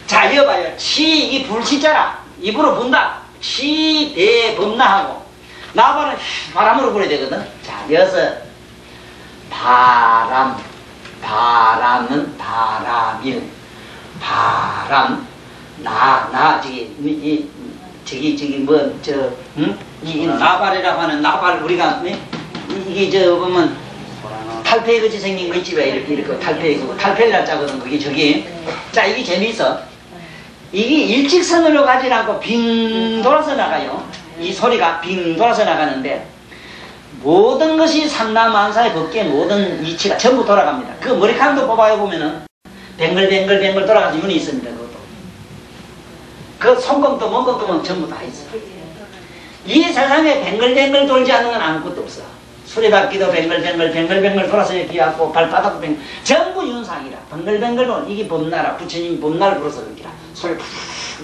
자 이어봐요. 이 불시자라 입으로 분다. 대법나하고 나발은 바람으로 불어야 되거든. 자 여기서 바람은 바람일 바람 저기 뭐 이 나발이라고 하는 나발 우리가 이게 저 보면 탈폐 같이 생긴 거 있지 왜 이렇게 탈폐를 짜거든 그게 저기. 자 이게 재미있어. 이게 일직선으로 가지 않고 빙 돌아서 나가요. 이 소리가 빙 돌아서 나가는데 모든 것이 삼라만사의 법계 모든 이치가 전부 돌아갑니다. 그 머리카락도 뽑아요 보면은 뱅글뱅글 돌아가서 윤이 있습니다. 그것도. 그 손금도 몸금도 전부 다 있어. 이 세상에 뱅글뱅글 돌지 않는 건 아무것도 없어. 수레바퀴도 뱅글뱅글 돌아서 이렇게 왔고 발바닥도 뱅글 전부 윤상이라 뱅글뱅글 돌 이게 법나라 부처님 법나를 불어서 그런기라 소리 푹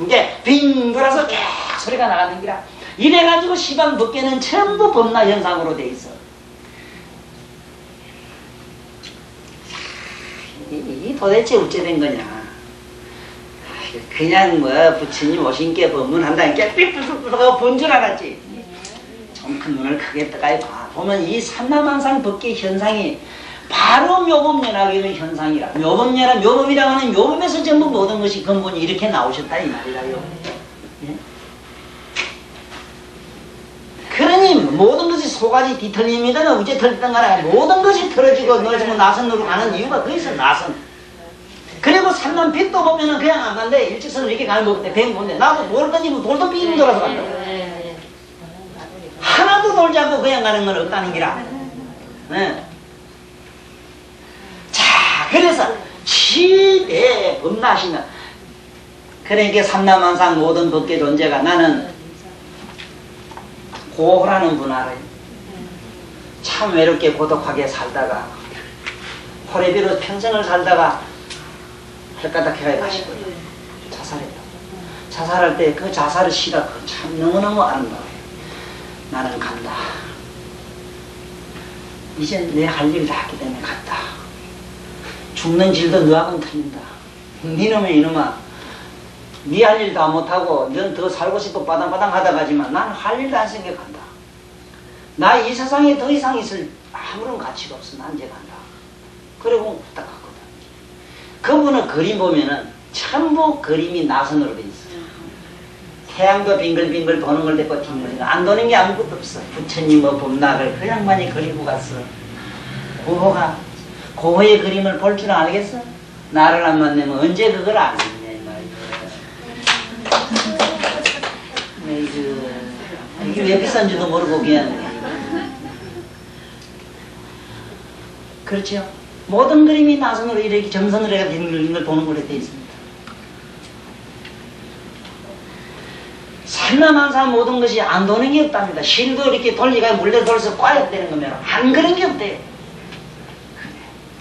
이게 빙 돌아서 쫙 소리가 나가는 기라. 이래가지고 시방 법계는 전부 법나 현상으로 돼 있어. 이 도대체 어째 된 거냐. 그냥 뭐 부처님 오신께 법문한다니까 삐삐삐삐 본 줄 알았지. 좀 큰 눈을 크게 떠가지고 보면 이 삼라만상 법계 현상이 바로 묘법연합의 현상이라. 묘법이라고 하는 묘법에서 전부 모든 것이 근본이 이렇게 나오셨다 이 말이라요. 예? 그러니 모든 것이 소가지 뒤틀림이든 어째 틀리든 간에 모든 것이 틀어지고 넓어지고 나선으로 가는 이유가 거기서 나선. 그리고 산남 빛도 보면은 그냥 안 간대. 일직선으로 이렇게 가는 거 뱅 본데 나도 돌 던지면 돌도 빙 돌아서 간다. 하나도 돌지 않고 그냥 가는 건 없다는 기라. 네. 자, 그래서 시대 법나시는 그러니까 삼라만상 모든 법계 존재가 나는 고호라는 분 알아요. 참 외롭게 고독하게 살다가 호래비로 평생을 살다가 헷가닥 해가 가시거든요. 자살했다. 자살할 때 그 자살의 시가 참 너무너무 아름다워요. 나는 간다. 이제 내 할 일 다 했기 때문에 간다. 죽는 질도 너하고는 틀린다. 니놈의 이놈아, 니 할 일 다 못하고 넌 더 살고 싶어 빠당빠당 하다 가지만 나는 할 일도 안 생각한다. 나 이 세상에 더 이상 있을 아무런 가치가 없어. 난 이제 간다. 그리고 딱 갔거든. 그분의 그림 보면은 전부 그림이 나선으로 돼 있어. 태양도 빙글빙글 도는 걸 데리고 빙글 안 도는 게 아무것도 없어. 부처님의 봄날을 그 양반이 그리고 갔어. 고호의 그림을 볼 줄 알겠어? 나를 안 만나면 언제 그걸 알겠냐 이 말이야. 이게 왜 비싼지도 모르고 그냥. 그렇죠. 모든 그림이 나선으로 이렇게 점선으로 해서 있는 걸 보는 걸로 되어 있습니다. 산나만사 모든 것이 안 도는 게 없답니다. 실도 이렇게 돌리가 물레 돌려서 꽈야 되는 거면 안 그런 게 없대요.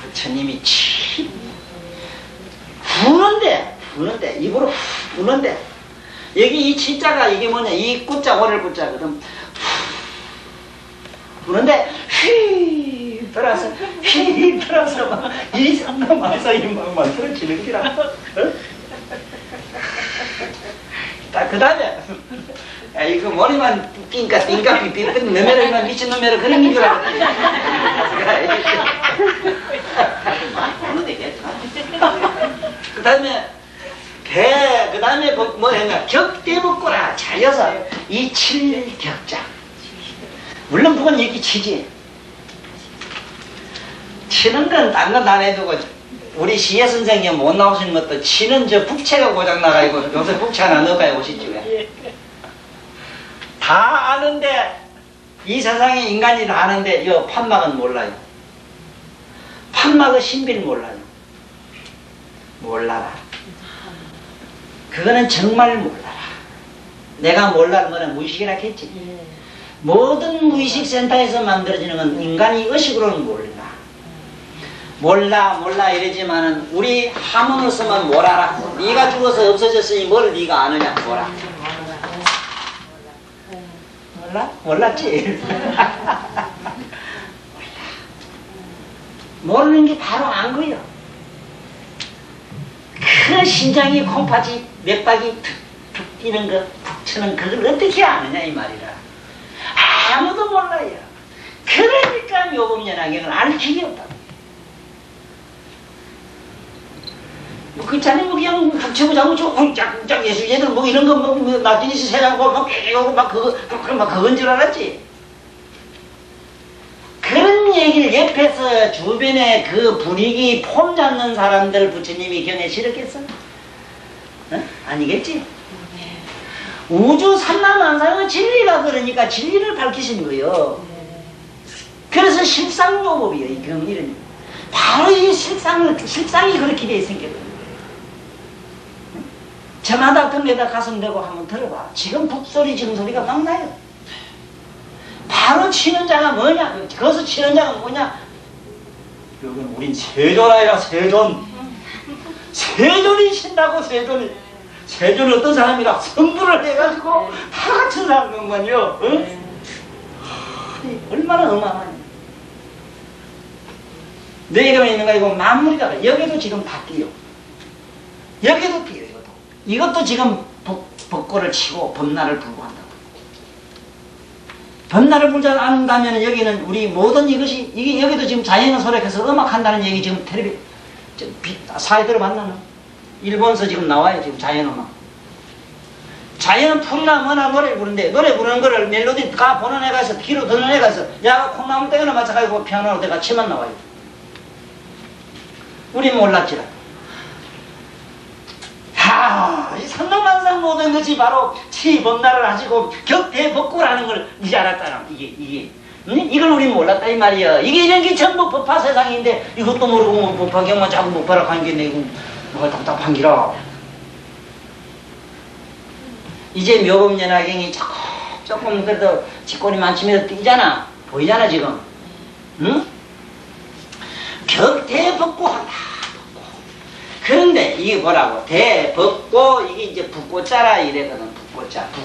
부처님이 치 부는데 입으로 부는데 여기 이 치자가 이게 뭐냐 이 꾸자 오를 꾸자거든. 부는데 휘 돌아서 휘 돌아서 막 이 산나만사 막 만들어지는 기라. 그 다음에 이거 머리만 띵까 삐삐삐 너메러만 미친놈메러 그런 줄 알았더니 그 다음에 그 다음에 뭐 했냐 격대복고라 자여서 이 칠격자 물론 그건 얘기 치지 치는 건 딴 건 안 해두고 우리 시예 선생님 못 나오신 것도 치는 저 북채가 고장나가지고 요새 북채 하나 넣어가야 오시지 왜. 다 아는데 이 세상에 인간이 다 아는데 이 판막은 몰라요. 판막의 신비를 몰라요. 몰라라. 그거는 정말 몰라라. 내가 몰라는 거는 무의식이라 했지. 모든 무의식센터에서 만들어지는 건 인간이 의식으로는 몰라. 몰라 이러지만은 우리 함흥으로서만 몰아라. 네가 죽어서 없어졌으니 뭘 네가 아느냐 몰라. 몰라? 몰랐지? 모르는 게 바로 안 거요. 그 심장이 콩팥이 몇 박이 툭툭 뛰는 거, 툭 치는 그걸 어떻게 아느냐 이 말이라. 아무도 몰라요. 그러니까 묘법연화경을 알 길이 없다. 그렇잖아요. 그냥 북치고 자고 쫙쫙 예수 얘들 뭐 이런 거 뭐 나중에 세장고 막 깨고 막 그건 줄 알았지. 그런 얘기를 옆에서 주변에 그 분위기 폼 잡는 사람들 부처님이 견해 싫었겠어? 어? 아니겠지? 우주 삼라만상의 진리가 그러니까 진리를 밝히신 거예요. 그래서 실상요법이에요. 이 경일은 바로 이 실상이 그렇게 돼 생겼거든요. 저마다 등에다 가슴 대고 한번 들어봐. 지금 북소리 정소리가 막 나요. 바로 치는 자가 뭐냐? 거기서 치는 자가 뭐냐? 여기는 우린 세존아니라 세존. 세존이 신다고 세존이. 세존이 어떤 사람이라 성불을 해가지고 다 같은 사람이건만요. 응? 얼마나 어마어마해. 너희가 있는 거 이거 만물이다. 여기도 지금 다 뛰어. 여기도 뛰어. 이것도 지금 벚꽃을 치고 범나를 불고 한다고. 범나를 불지 않는다면 여기는 우리 모든 이것이 이게 여기도 지금 자연의 소리에서 음악한다는 얘기 지금 텔레비 사회 들어봤나? 일본서 지금 나와요. 지금 자연음악. 자연은 풀이나 뭐나 노래를 부르는데 노래 부르는 거를 멜로디 가 보는 애가 있어. 귀로 듣는 애가 있어. 야 콩나무 땡이나 맞춰가지고 피아노로 내가 치만 나와요. 우리 몰랐지라. 이 산동만상 모든 것이 바로 치범나를 하시고 격대법구라는 걸 이제 알았잖아. 이게 응? 이걸 우린 몰랐다 이 말이야. 이게 이런 게 전부 법화 세상인데 이것도 모르고 뭐 법화경만 자꾸 못 봐라 한게 내고 뭐가 답답한 기라. 이제 묘법연화경이 조금 그래도 직권이 많지면 뛰잖아. 보이잖아 지금. 응? 격대법구한다. 그런데 이게 뭐라고? 대법고 이게 이제 북고자라 이래거든. 북고자 북.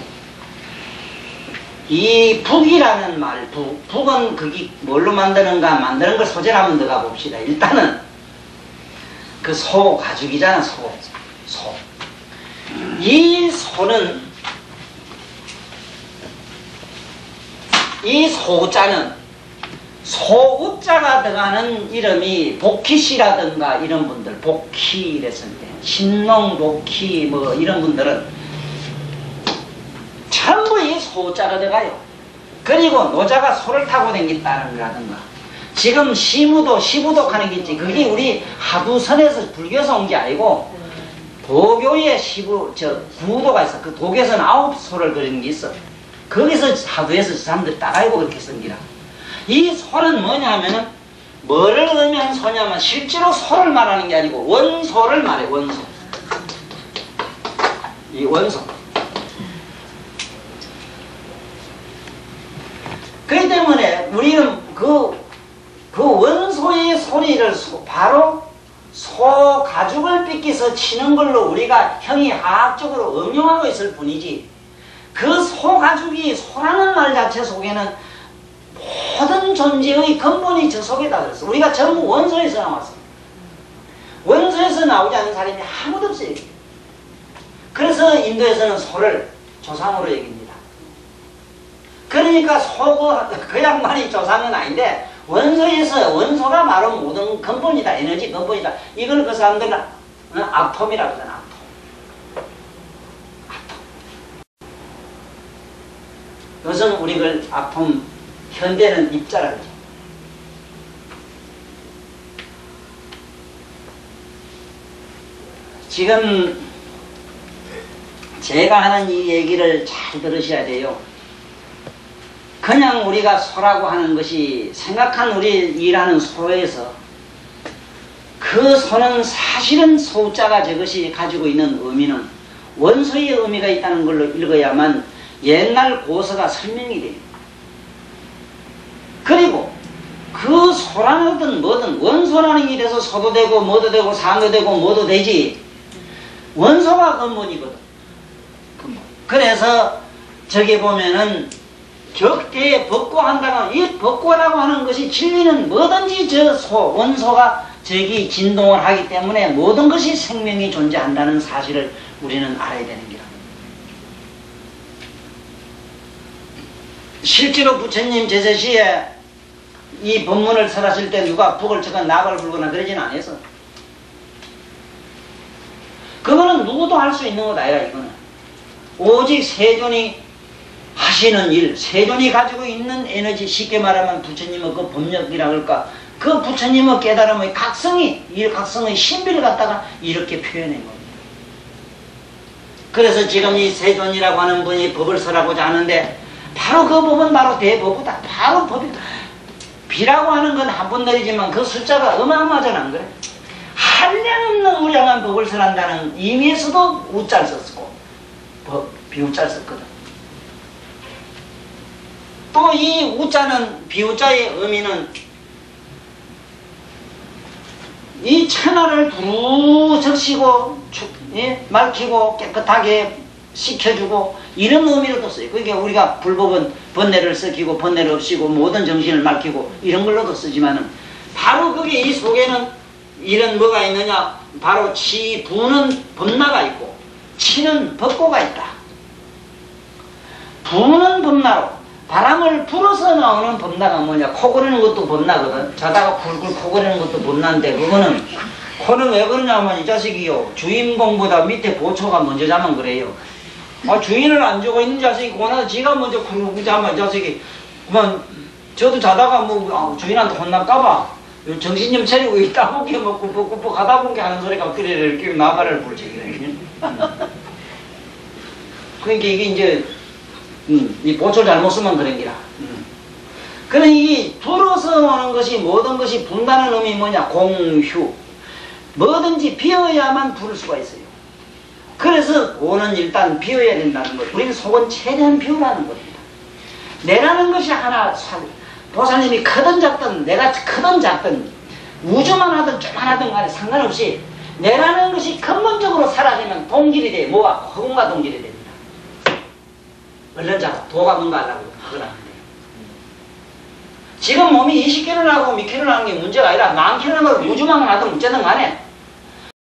이 북이라는 말 북은 그게 뭘로 만드는가 만드는 걸 소재를 한번 들어가 봅시다. 일단은 그 소 가죽이잖아. 소. 이 소는 이 소자는 소우자가 들어가는 이름이 복희씨라든가 이런 분들 복희 이랬을 때 신농 복희 뭐 이런 분들은 전부 이 소자가 들어가요. 그리고 노자가 소를 타고 다녔다는 거라든가 지금 시부독 하는 게 있지. 그게 우리 하두선에서 불교에서 온 게 아니고 도교의 구도가 있어. 그 도교에서는 9소를 그리는 게 있어. 거기서 하도에서 사람들 따라해고 그렇게 쓴기라. 이 소는 뭐냐 하면은 뭐를 의미하는 소냐면 실제로 소를 말하는 게 아니고 원소를 말해. 원소. 이 원소. 그렇기 때문에 우리는 그 원소의 소리를 바로 소 가죽을 삐끼서 치는 걸로 우리가 형이 화학적으로 응용하고 있을 뿐이지, 그 소 가죽이 소라는 말 자체 속에는 모든 존재의 근본이 저 속에다 들었어. 우리가 전부 원소에서 나왔어. 원소에서 나오지 않는 사람이 아무도 없어요. 그래서 인도에서는 소를 조상으로 여깁니다. 그러니까 그 양반이 조상은 아닌데 원소가 바로 모든 근본이다. 에너지 근본이다. 이걸 그 사람들은 아톰이라고 하잖아. 아톰. 그것은 우리를 아톰, 현대는 입자라고 하죠. 지금 제가 하는 이 얘기를 잘 들으셔야 돼요. 그냥 우리가 소라고 하는 것이 생각한 우리 일하는 소에서 그 소는 사실은 소자가 저것이 가지고 있는 의미는 원소의 의미가 있다는 걸로 읽어야만 옛날 고서가 설명이 돼요. 그리고 그 소라든 뭐든 원소라는 게 돼서 소도 되고 뭐도 되고 산도 되고 뭐도 되지, 원소가 근본이거든. 근본. 그래서 저기 보면은 격대에 법고한다면 이 법고라고 하는 것이 진리는 뭐든지 원소가 저기 진동을 하기 때문에 모든 것이 생명이 존재한다는 사실을 우리는 알아야 되는 거야. 실제로 부처님 제세시에 이 법문을 설하실 때 누가 북을 쳐가 낙을 불거나 그러진 않았어. 그거는 누구도 할 수 있는 것 아니라 이거는 오직 세존이 하시는 일, 세존이 가지고 있는 에너지, 쉽게 말하면 부처님의 그 법력이라 할까, 그 부처님의 깨달음의 각성이, 이 각성의 신비를 갖다가 이렇게 표현한 겁니다. 그래서 지금 이 세존이라고 하는 분이 법을 설하고자 하는데 바로 그 법은 바로 대법이다. 바로 법이다. 비라고 하는 건 한 번 내리지만 그 숫자가 어마어마하잖아, 안 그래? 한량없는 우량한 법을 설한다는 의미에서도 우자를 썼고 비우자를 썼거든. 또 이 우자는, 비우자의 의미는 이 천하를 두루 적시고 맑히고 깨끗하게 식혀주고 이런 의미로도 써요. 그러니까 우리가 불법은 번뇌를 썩히고 번뇌를 없이고 모든 정신을 맑히고 이런 걸로도 쓰지만은 바로 그게 이 속에는 이런 뭐가 있느냐, 바로 부는 법나가 있고 치는 법고가 있다. 부는 법나로 바람을 불어서 나오는 법나가 뭐냐, 코 고르는 것도 법나거든. 자다가 굴굴 코 고르는 것도 법나인데 그거는 코는 왜 그러냐면 이 자식이요, 주인공보다 밑에 보초가 먼저 자면 그래요. 주인을 안 주고 있는 자식이 고나서 지가 먼저 굴굴 자면 이 자식이 그만, 저도 자다가 주인한테 혼날까봐 정신 좀 차리고 있다 보게 뭐 꾸벅꾸벅 하다 보게 하는 소리가 그래 이렇게 나발을 불지. 그러니까 이게 이제 이 보초를 잘못 쓰면 그런 기라. 그러니 이 불어서 오는 것이, 모든 것이 분다는 의미 뭐냐, 공휴. 뭐든지 비어야만 부를 수가 있어요. 그래서 오는 일단 비워야 된다는 것. 우리는 속은 최대한 비우라는 겁니다. 내라는 것이 하나, 보살님이 크든 작든, 내가 크든 작든, 우주만 하든 조만하든 간에 상관없이 내라는 것이 근본적으로 사라지면 동질이 돼. 뭐가? 허공과 동질이 됩니다. 얼른 잡아. 도가 뭔가 하려고 하거나 안 돼요. 지금 몸이 20kg를 하고 몇 kg를 하는 게 문제가 아니라 만 킬로를 우주만 하든 어쨌든 간에